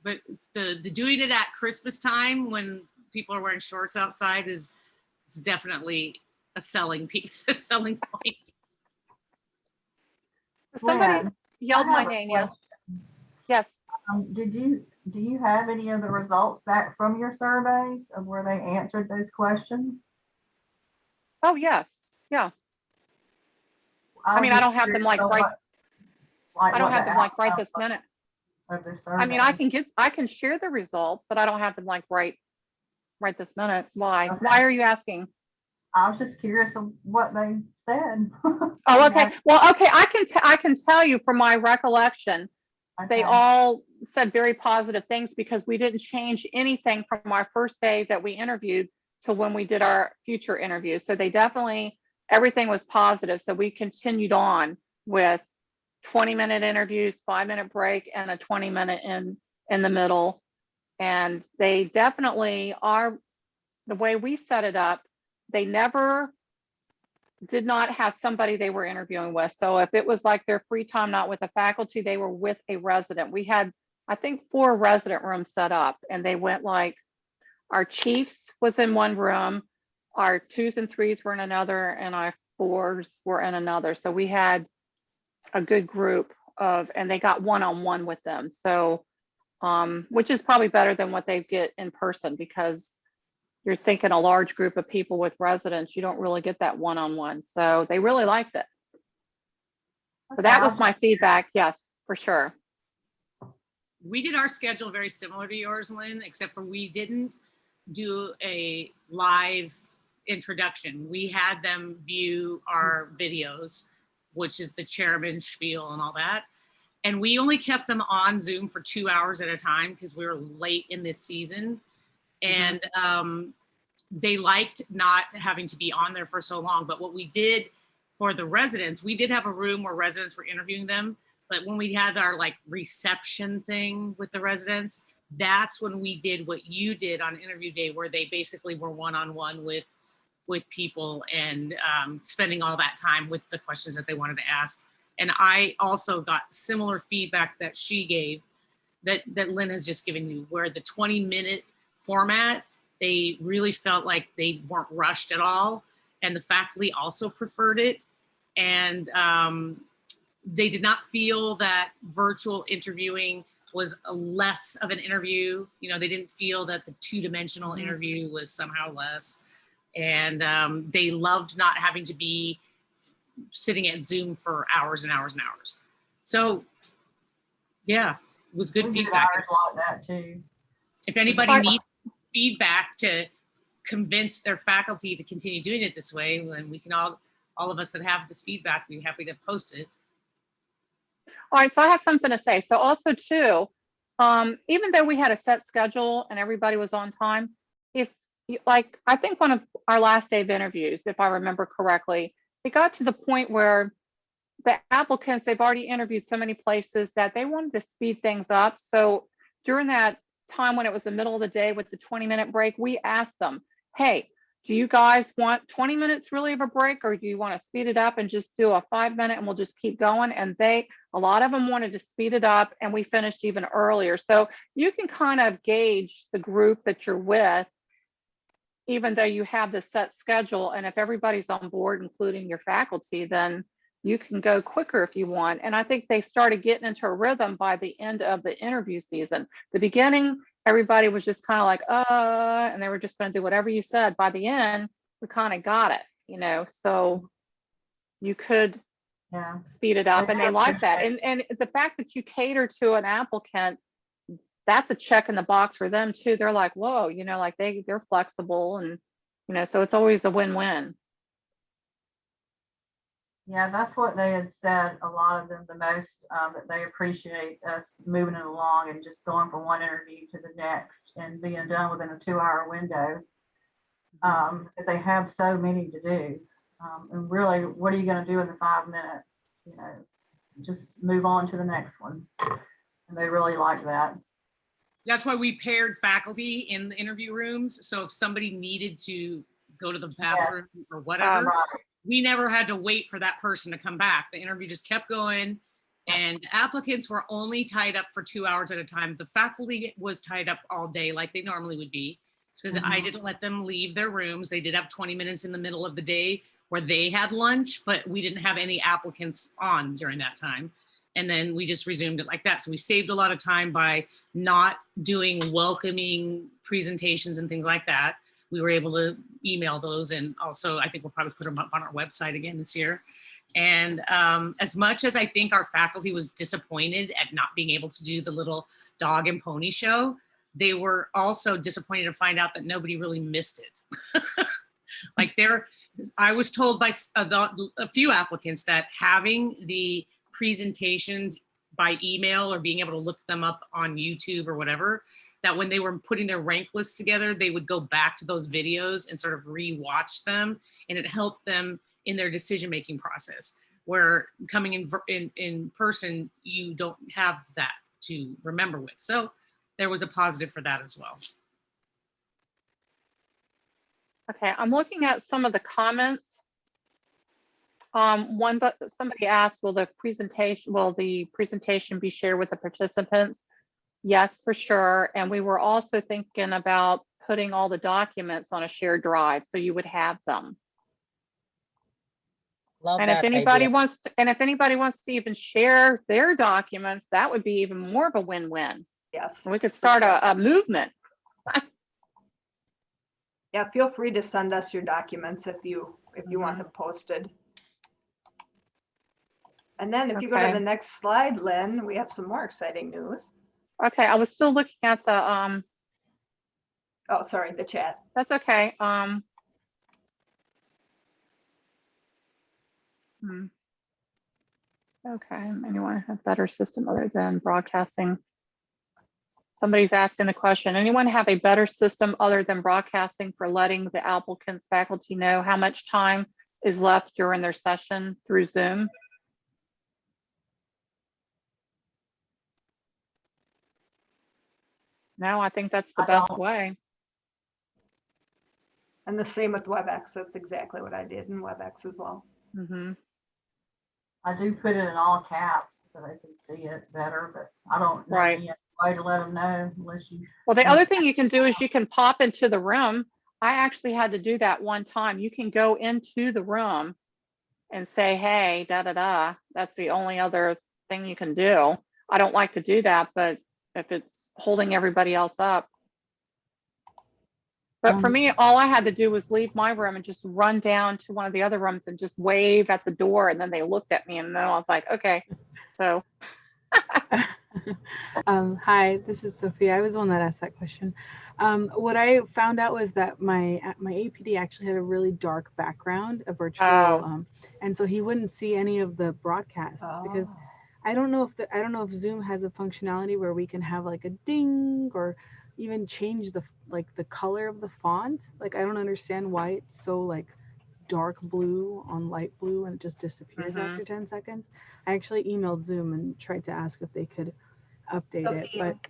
but the doing it at Christmas time when people are wearing shorts outside is definitely a selling point. Somebody Lynn, yelled I my have a name. Yes. question. Yes. Do you have any of the results back from your surveys of where they answered those questions? Oh, yes. Yeah. I mean, I don't have them like right. I don't have them like right this minute. I mean, I can share the results, but I don't have them like right this minute. Why? Okay. Why are you asking? I was just curious of what they said. Oh, okay. Well, okay. I can tell you from my recollection, they all said very positive things because we didn't change anything from our first day that we interviewed to when we did our future interviews. So they definitely, everything was positive. So we continued on with 20-minute interviews, 5-minute break, and a 20-minute in the middle. And they definitely are, the way we set it up, they never did not have somebody they were interviewing with. So if it was like their free time, not with the faculty, they were with a resident. We had, I think, 4 resident rooms set up and they went like, our chiefs was in one room, our 2s and 3s were in another, and our 4s were in another. So we had a good group of, and they got one-on-one with them. So, which is probably better than what they get in person because you're thinking a large group of people with residents, you don't really get that one-on-one. So they really liked it. So that was my feedback. Yes, for sure. We did our schedule very similar to yours, Lynn, except for we didn't do a live introduction. We had them view our videos, which is the chairman's spiel and all that. And we only kept them on Zoom for 2 hours at a time because we were late in this season. And they liked not having to be on there for so long. But what we did for the residents, we did have a room where residents were interviewing them. But when we had our like reception thing with the residents, that's when we did what you did on interview day, where they basically were one-on-one with people and spending all that time with the questions that they wanted to ask. And I also got similar feedback that she gave that Lynn has just given you, where the 20-minute format, they really felt like they weren't rushed at all. And the faculty also preferred it. And they did not feel that virtual interviewing was less of an interview. You know, they didn't feel that the 2-dimensional interview was somehow less. And they loved not having to be sitting at Zoom for hours and hours and hours. So yeah, it was good feedback. Like that too. If anybody needs feedback to convince their faculty to continue doing it this way, and we can all of us that have this feedback, be happy to post it. All right, so I have something to say. So also too, even though we had a set schedule and everybody was on time, if like, I think one of our last day of interviews, if I remember correctly, it got to the point where the applicants, they've already interviewed so many places that they wanted to speed things up. So during that time when it was the middle of the day with the 20-minute break, we asked them, hey, do you guys want 20 minutes really of a break, or do you want to speed it up and just do a 5-minute and we'll just keep going? And a lot of them wanted to speed it up, and we finished even earlier. So you can kind of gauge the group that you're with, even though you have the set schedule. And if everybody's on board, including your faculty, then you can go quicker if you want. And I think they started getting into a rhythm by the end of the interview season. The beginning, everybody was just kind of like, and they were just going to do whatever you said. By the end, we kind of got it, you know, so you could speed it up, and they like that. And the fact that you cater to an applicant, that's a check in the box for them too. They're like, whoa, you know, like they're flexible, and, you know, so it's always a win-win. Yeah, that's what they had said, a lot of them the most, that they appreciate us moving it along and just going from one interview to the next and being done within a 2-hour window. Because they have so many to do. And really, what are you going to do in the 5 minutes? You know, just move on to the next one. And they really like that. That's why we paired faculty in the interview rooms. So if somebody needed to go to the bathroom or whatever, we never had to wait for that person to come back. The interview just kept going, and applicants were only tied up for 2 hours at a time. The faculty was tied up all day like they normally would be, because I didn't let them leave their rooms. They did have 20 minutes in the middle of the day where they had lunch, but we didn't have any applicants on during that time. And then we just resumed it like that. So we saved a lot of time by not doing welcoming presentations and things like that. We were able to email those, and also I think we'll probably put them up on our website again this year. And as much as I think our faculty was disappointed at not being able to do the little dog and pony show, they were also disappointed to find out that nobody really missed it. Like I was told by a few applicants that having the presentations by email or being able to look them up on YouTube or whatever, that when they were putting their rank lists together, they would go back to those videos and sort of re-watch them, and it helped them in their decision-making process, where coming in person, you don't have that to remember with. So there was a positive for that as well. Okay, I'm looking at some of the comments. Somebody asked, will the presentation be shared with the participants? Yes, for sure. And we were also thinking about putting all the documents on a shared drive, so you would have them. Love And that if anybody idea. wants to even share their documents, that would be even more of a win-win. Yes. We could start a movement. Yeah, feel free to send us your documents if you want them posted. And then if you go to the next slide, Lynn, we have some more exciting news. Okay, I was still looking at the Oh, sorry, the chat. That's okay. Okay, anyone have better system other than broadcasting? Somebody's asking the question. Anyone have a better system other than broadcasting for letting the applicants' faculty know how much time is left during their session through Zoom? No, I think that's the best way. And the same with WebEx. That's exactly what I did in WebEx as well. I do put it in all caps so they can see it better, but I don't know any way to let them know unless you. Well, the other thing you can do is you can pop into the room. I actually had to do that one time. You can go into the room and say, hey, da-da-da. That's the only other thing you can do. I don't like to do that, but if it's holding everybody else up. But for me, all I had to do was leave my room and just run down to one of the other rooms and just wave at the door. And then they looked at me, and then I was like, okay. So Hi, this is Sophia. I was the one that asked that question. What I found out was that my APD actually had a really dark background, a virtual, Oh. and so he wouldn't see any of the broadcasts because Oh. I don't know if Zoom has a functionality where we can have like a ding or even change the color of the font. Like I don't understand why it's so like dark blue on light blue and it just disappears Mhm. after 10 seconds. I actually emailed Zoom and tried to ask if they could update it, but Sophia,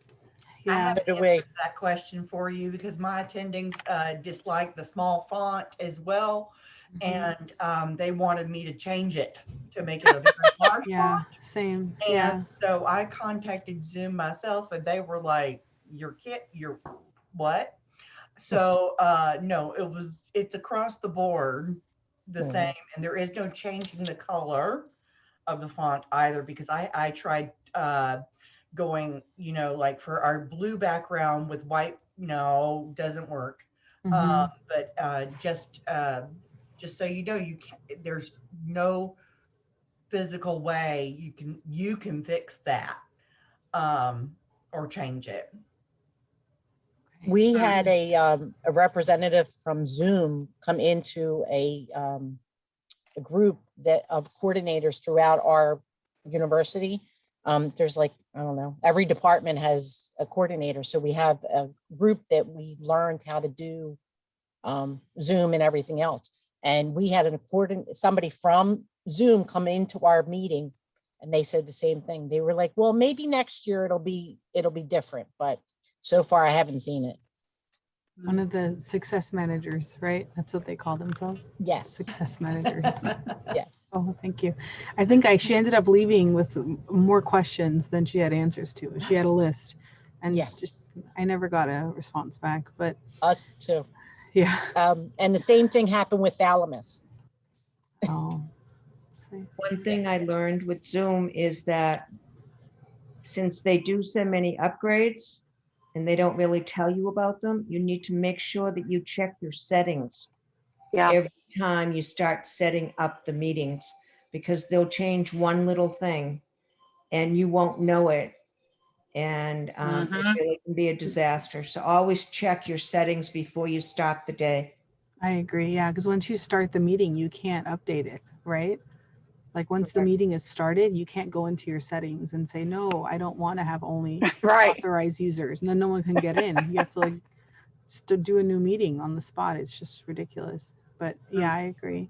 I yeah. have By an the answer way, to that question for you because my attendings dislike the small font as well. Mhm. And they wanted me to change it to make it a very large Yeah, font. same. And Yeah. so I contacted Zoom myself and they were like, you're what? So no, it's across the board the Mhm. same. And there is no changing the color of the font either because I tried going, like for our blue background with white, no, doesn't work. Mhm. But just so you know, you can there's no physical way you can fix that or change it. Okay. we Thank had you. a representative from Zoom come into a group that of coordinators throughout our university. There's like, I don't know, every department has a coordinator. So we have a group that we learned how to do Zoom and everything else. And we had somebody from Zoom come into our meeting and they said the same thing. They were like, well, maybe next year it'll be different, but so far I haven't seen it. One of the success managers, right? That's what they call themselves. Yes, Success managers. yes. Oh, thank you. I think she ended up leaving with more questions than she had answers to. She had a list and Yes, just, I never got a response back, but us too. yeah. And the same thing happened with Thalamus. Oh, see. One thing I learned with Zoom is that since they do so many upgrades and they don't really tell you about them, you need to make sure that you check your settings Yeah. every time you start setting up the meetings, because they'll change one little thing and you won't know it. And it Mhm. really can be a disaster. So always check your settings before you start the day. I agree. Yeah. Because once you start the meeting, you can't update it, right? Like once the Correct. meeting is started, you can't go into your settings and say, no, I don't want to have only Right. authorized users. And then no one can get in. You have to like do a new meeting on the spot. It's just ridiculous. But yeah, I agree.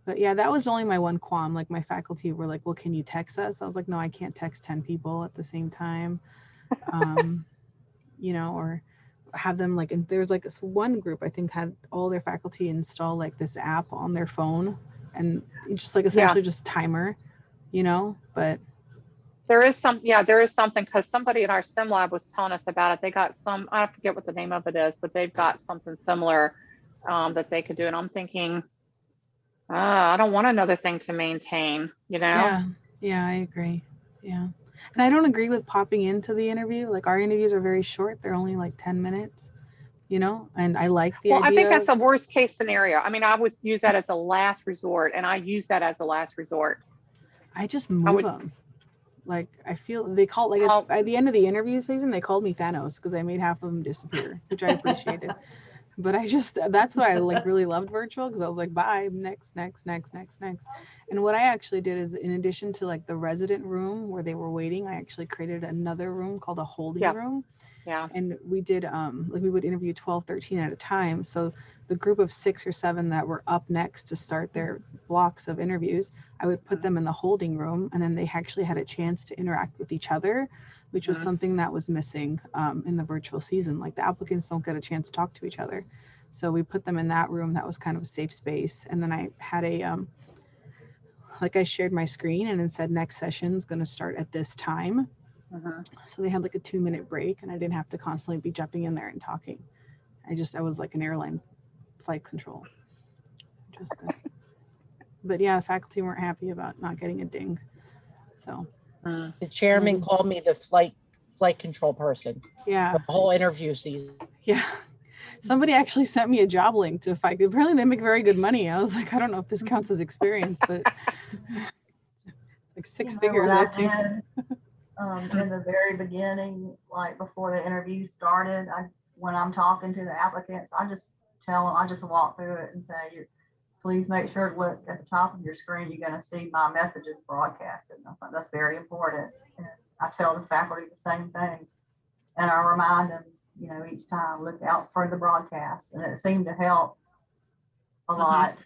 But yeah, that was only my one qualm. Like my faculty were like, well, can you text us? I was like, no, I can't text 10 people at the same time. Or have them like, and there's like this one group I think had all their faculty install like this app on their phone and just like Yeah. essentially just timer, but There is something because somebody in our sim lab was telling us about it. They got I forget what the name of it is, but they've got something similar that they could do. And I'm thinking, I don't want another thing to maintain, yeah, I agree. Yeah. And I don't agree with popping into the interview. Like our interviews are very short. They're only like 10 minutes, and I like the Well, I think idea that's a worst case scenario. I mean, I would use that as a last resort, and I use that as a last resort. I just I move would, them. Like I feel they call like well, by the end of the interview season, they called me Thanos because I made half of them disappear, which I appreciated. But that's what I like really loved virtual because I was like, bye, next. And what I actually did is in addition to like the resident room where they were waiting, I actually created another room called a holding yeah, room. yeah. And we did like we would interview 12, 13 at a time. So the group of 6 or 7 that were up next to start their blocks of interviews, I would put them in the holding room and then they actually had a chance to interact with each other, which was something that was missing in the virtual season. Like the applicants don't get a chance to talk to each other. So we put them in that room. That was kind of a safe space. And then I had like I shared my screen and it said next session is going to start at this time. Mhm. So they had like a 2-minute break and I didn't have to constantly be jumping in there and talking. I was like an airline flight control, which was good. But yeah, the faculty weren't happy about not getting a ding. So Mm. The chairman called me the flight control person yeah, for the whole interview season. yeah. Somebody actually sent me a job link to FICA. Apparently they make very good money. I was like, I don't know if this counts as experience, but like 6 figures, I think. In the very beginning, like before the interview started, when I'm talking to the applicants, I just tell them, I just walk through it and say, please make sure to look at the top of your screen. You're going to see my messages broadcasted. And I thought that's very important. And I tell the faculty the same thing. And I remind them, each time, look out for the broadcast. And it seemed to help a lot.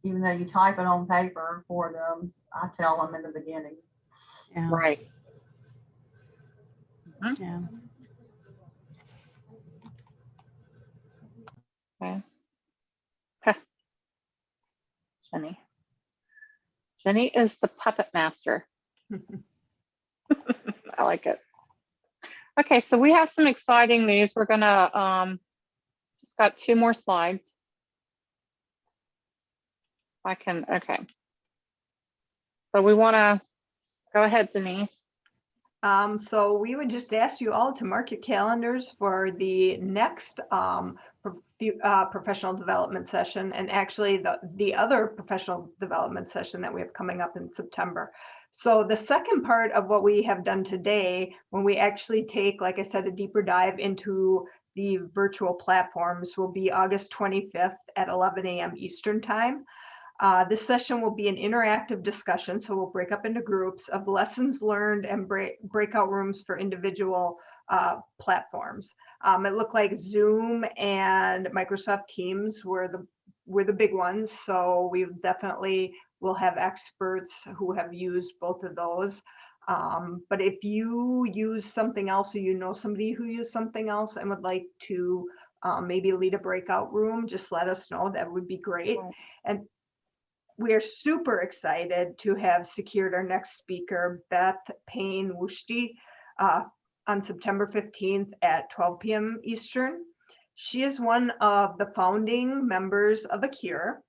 Even though you type it on paper for them, I tell them in the beginning. Yeah. Right. Yeah. Okay. Huh. Jenny is the puppet master. I like it. Okay, so we have some exciting news. We're gonna just got 2 more slides. Okay. So we want to go ahead, Denise. So we would just ask you all to mark your calendars for the next professional development session, and actually the other professional development session that we have coming up in September. So the second part of what we have done today, when we actually take, like I said, a deeper dive into the virtual platforms, will be August 25th at 11 a.m. Eastern time. This session will be an interactive discussion, so we'll break up into groups of lessons learned and breakout rooms for individual platforms. It looked like Zoom and Microsoft Teams were the big ones, so we definitely will have experts who have used both of those. But if you use something else, or somebody who used something else and would like to maybe lead a breakout room, just let us know. That would be great. And we are super excited to have secured our next speaker, Beth Payne-Wushti, on September 15th at 12 p.m. Eastern. She is one of the founding members of Acure.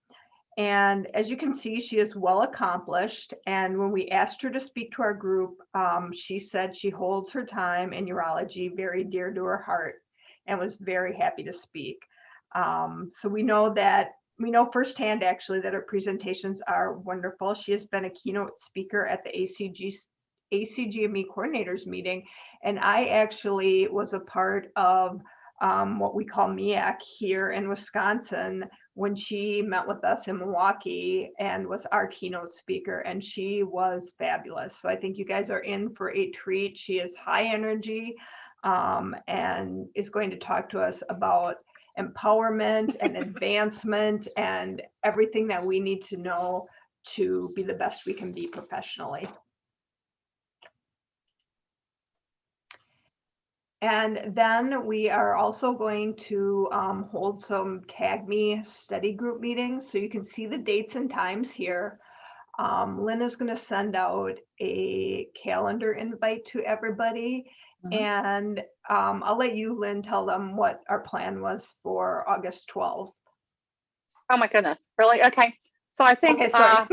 And as you can see, she is well accomplished. And when we asked her to speak to our group, she said she holds her time in urology very dear to her heart and was very happy to speak. So we know firsthand actually that her presentations are wonderful. She has been a keynote speaker at the ACGME coordinators meeting, and I actually was a part of what we call MEAC here in Wisconsin when she met with us in Milwaukee and was our keynote speaker, and she was fabulous. So I think you guys are in for a treat. She is high energy and is going to talk to us about empowerment and advancement and everything that we need to know to be the best we can be professionally. And then we are also going to hold some Tag Me study group meetings. So you can see the dates and times here. Lynn is going to send out a calendar invite to everybody. And I'll let you, Lynn, tell them what our plan was for August 12th. Oh my goodness, really? Okay. So I think Okay, sorry.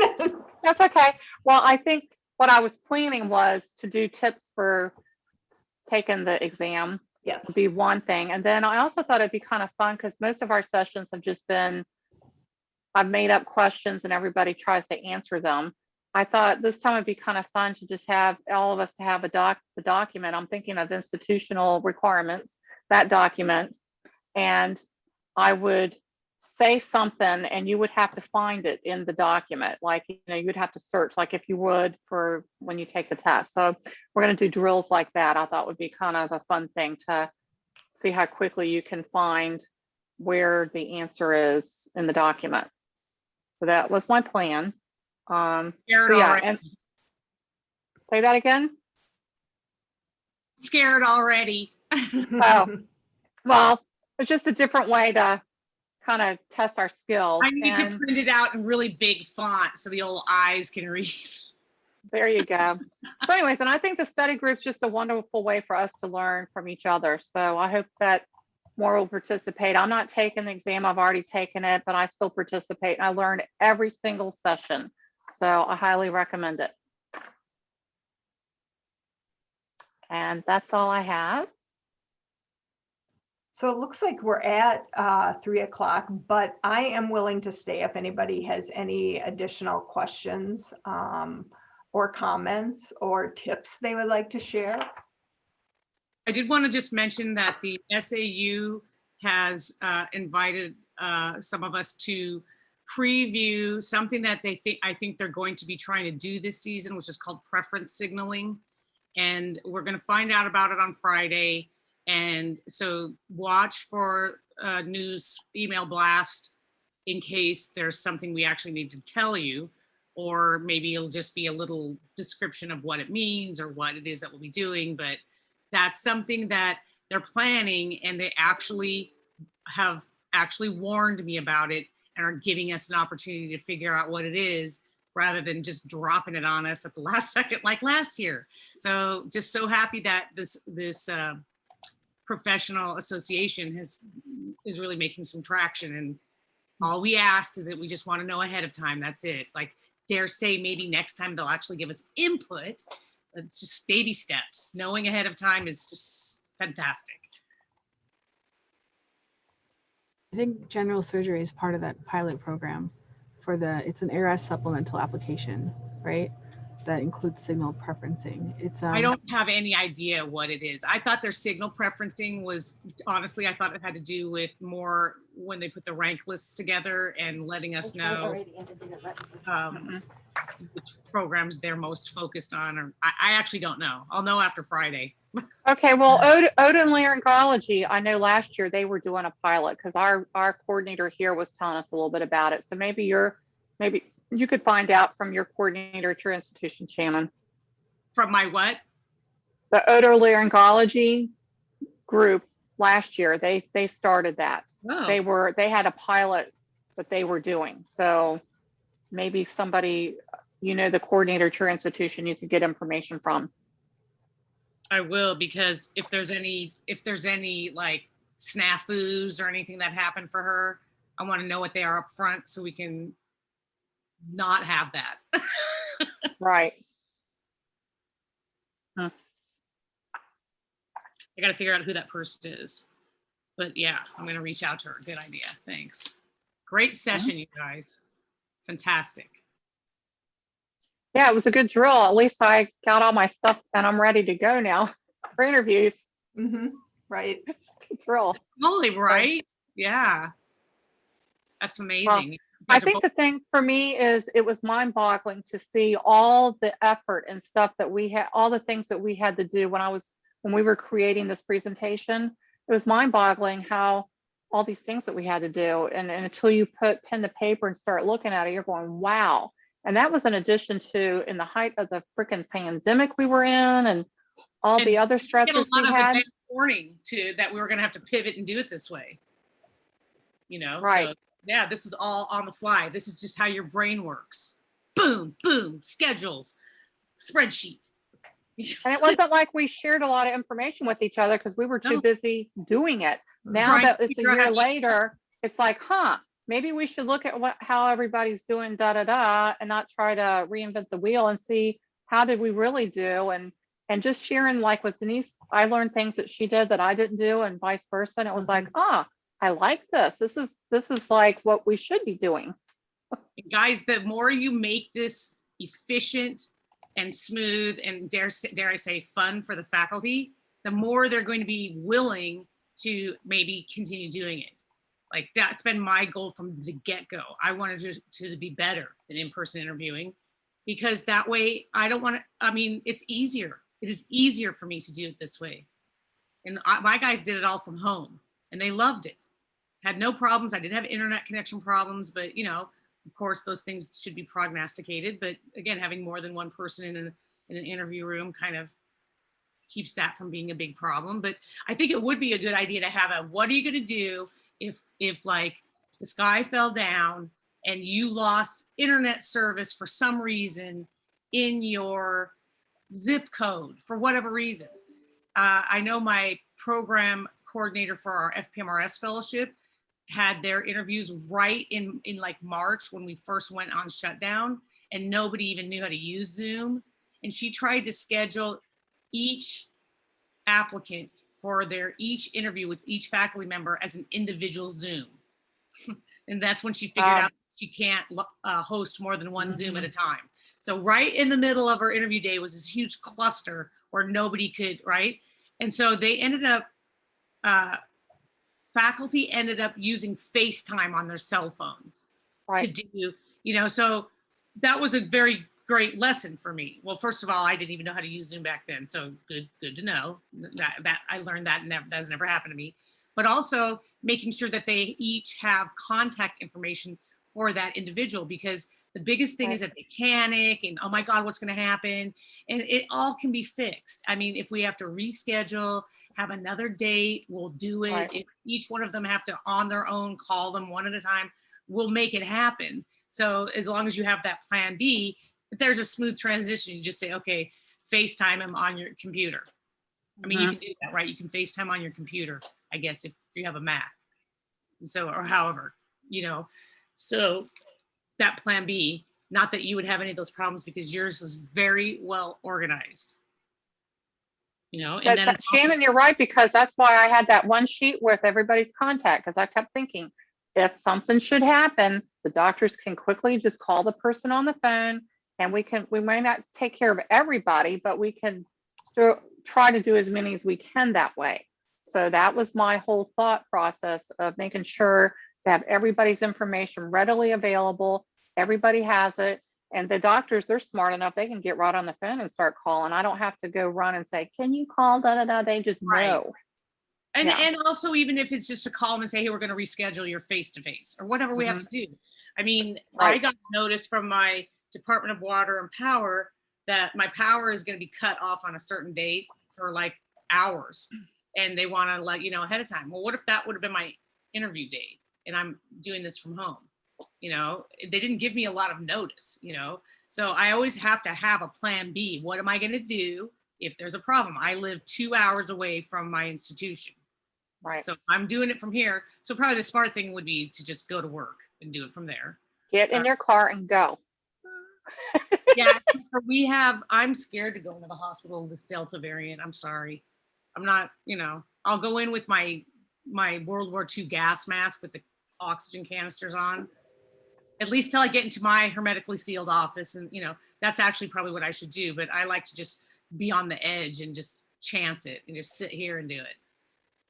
that's okay. Well, I think what I was planning was to do tips for taking the exam. Yes. Would be one thing. And then I also thought it'd be kind of fun because most of our sessions have just been, I've made up questions and everybody tries to answer them. I thought this time it'd be kind of fun to just have all of us to have the document. I'm thinking of institutional requirements, that document, and I would say something and you would have to find it in the document. Like, you would have to search like if you would for when you take the test. So we're going to do drills like that. I thought would be kind of a fun thing to see how quickly you can find where the answer is in the document. So that was my plan. Scared so yeah, already. and say that again. Scared already. Oh, well, it's just a different way to kind of test our skills. I need to print it out in really big font so the old eyes can read. There you go. So anyways, and I think the study group's just a wonderful way for us to learn from each other. So I hope that more will participate. I'm not taking the exam. I've already taken it, but I still participate and I learn every single session. So I highly recommend it. And that's all I have. So it looks like we're at 3 o'clock, but I am willing to stay if anybody has any additional questions or comments or tips they would like to share? I did want to just mention that the SAU has invited some of us to preview something that I think they're going to be trying to do this season, which is called preference signaling. And we're going to find out about it on Friday. And so watch for news email blast in case there's something we actually need to tell you, or maybe it'll just be a little description of what it means or what it is that we'll be doing. But that's something that they're planning, and they have warned me about it and are giving us an opportunity to figure out what it is rather than just dropping it on us at the last second like last year. So just so happy that this professional association is really making some traction. And all we asked is that we just want to know ahead of time. That's it. Like, dare say maybe next time they'll actually give us input. It's just baby steps. Knowing ahead of time is just fantastic. I think general surgery is part of that pilot program it's an ARS supplemental application, right? That includes signal preferencing. I don't have any idea what it is. I thought their signal preferencing was, honestly, I thought it had to do with more when they put the rank lists together and letting us know which programs they're most focused on. Or I actually don't know. I'll know after Friday. Okay, well, otolaryngology, I know last year they were doing a pilot because our coordinator here was telling us a little bit about it. So maybe you could find out from your coordinator at your institution, Shannon. From my what? The otolaryngology group last year, they started that. Oh. They had a pilot that they were doing. So maybe somebody, the coordinator at your institution, you could get information from. I will, because if there's any like snafus or anything that happened for her, I want to know what they are up front so we can not have that. Right. I got to figure out who that person is. But yeah, I'm going to reach out to her. Good idea. Thanks. Great session, you guys. Fantastic. Yeah, it was a good drill. At least I got all my stuff and I'm ready to go now for interviews. Mm-hmm. Right. Good drill. Totally right. Yeah. That's amazing. Well, I think the thing for me is it was mind-boggling to see all the effort and stuff that we had, all the things that we had to do when we were creating this presentation. It was mind-boggling how all these things that we had to do. And until you put pen to paper and start looking at it, you're going, wow. And that was in addition to in the height of the freaking pandemic we were in and all the other stressors we had. Warning that we were going to have to pivot and do it this way. Right. So yeah, this was all on the fly. This is just how your brain works. Boom, boom, schedules, spreadsheet. And it wasn't like we shared a lot of information with each other because we were too busy doing it. Now that it's a year later, it's like, maybe we should look at how everybody's doing and not try to reinvent the wheel and see how did we really do. And just sharing, like with Denise, I learned things that she did that I didn't do and vice versa. And it was like, I like this. This is like what we should be doing. Guys, the more you make this efficient and smooth and dare I say fun for the faculty, the more they're going to be willing to maybe continue doing it. Like that's been my goal from the get-go. I wanted to be better than in-person interviewing because that way it's easier. It is easier for me to do it this way. And my guys did it all from home and they loved it. Had no problems. I did have internet connection problems, but of course those things should be prognosticated. But again, having more than one person in an interview room kind of keeps that from being a big problem. But I think it would be a good idea to have what are you going to do if like the sky fell down and you lost internet service for some reason in your zip code for whatever reason. I know my program coordinator for our FPMRS fellowship had their interviews right in like March when we first went on shutdown and nobody even knew how to use Zoom. And she tried to schedule each applicant for each interview with each faculty member as an individual Zoom. And that's when she figured out she can't host more than one Zoom at a time. So right in the middle of our interview day was this huge cluster where nobody could, right? And so they ended up, faculty ended up using FaceTime on their cell phones to do, so that was a very great lesson for me. Well, first of all, I didn't even know how to use Zoom back then. So good to know that I learned that that has never happened to me. But also making sure that they each have contact information for that individual, because the biggest thing is that they panic and, oh my God, what's going to happen? And it all can be fixed. I mean, if we have to reschedule, have another date, we'll do it. If each one of them have to on their own call them one at a time, we'll make it happen. So as long as you have that plan B, if there's a smooth transition, you just say, okay, FaceTime him on your computer. I mean, you can do that, right? You can FaceTime on your computer, I guess, if you have a Mac. So, or however, so that plan B, not that you would have any of those problems because yours is very well organized. And then Shannon, you're right, because that's why I had that one sheet with everybody's contact, because I kept thinking, if something should happen, the doctors can quickly just call the person on the phone, and we may not take care of everybody, but we can still try to do as many as we can that way. So that was my whole thought process of making sure to have everybody's information readily available. Everybody has it. And the doctors, they're smart enough, they can get right on the phone and start calling. I don't have to go run and say, can you call, They just know. And also, even if it's just to call them and say, hey, we're going to reschedule your face-to-face or whatever we have to do. I mean, I got notice from my Department of Water and Power that my power is going to be cut off on a certain date for like hours. And they want to let you know ahead of time. Well, what if that would have been my interview date and I'm doing this from home? They didn't give me a lot of notice, so I always have to have a plan B. What am I going to do if there's a problem? I live 2 hours away from my institution. Right. So I'm doing it from here. So probably the smart thing would be to just go to work and do it from there. Get in your car and go. Yeah, I'm scared to go into the hospital with this Delta variant. I'm sorry. I'm not, I'll go in with my World War II gas mask with the oxygen canisters on, at least till I get into my hermetically sealed office. And, that's actually probably what I should do. But I like to just be on the edge and just chance it and just sit here and do it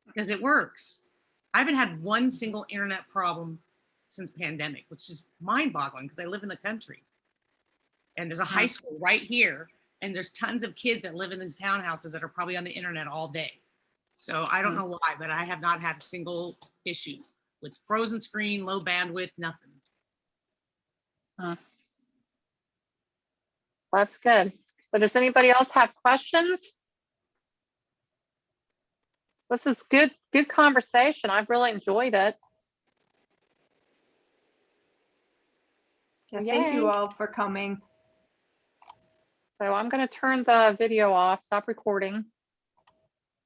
because it works. I haven't had one single internet problem since pandemic, which is mind boggling because I live in the country and there's a high school right here. And there's tons of kids that live in these townhouses that are probably on the internet all day. So I don't know why, but I have not had a single issue with frozen screen, low bandwidth, nothing. That's good. So does anybody else have questions? This is good conversation. I've really enjoyed it. Yeah, thank you all for coming. So I'm going to turn the video off, stop recording.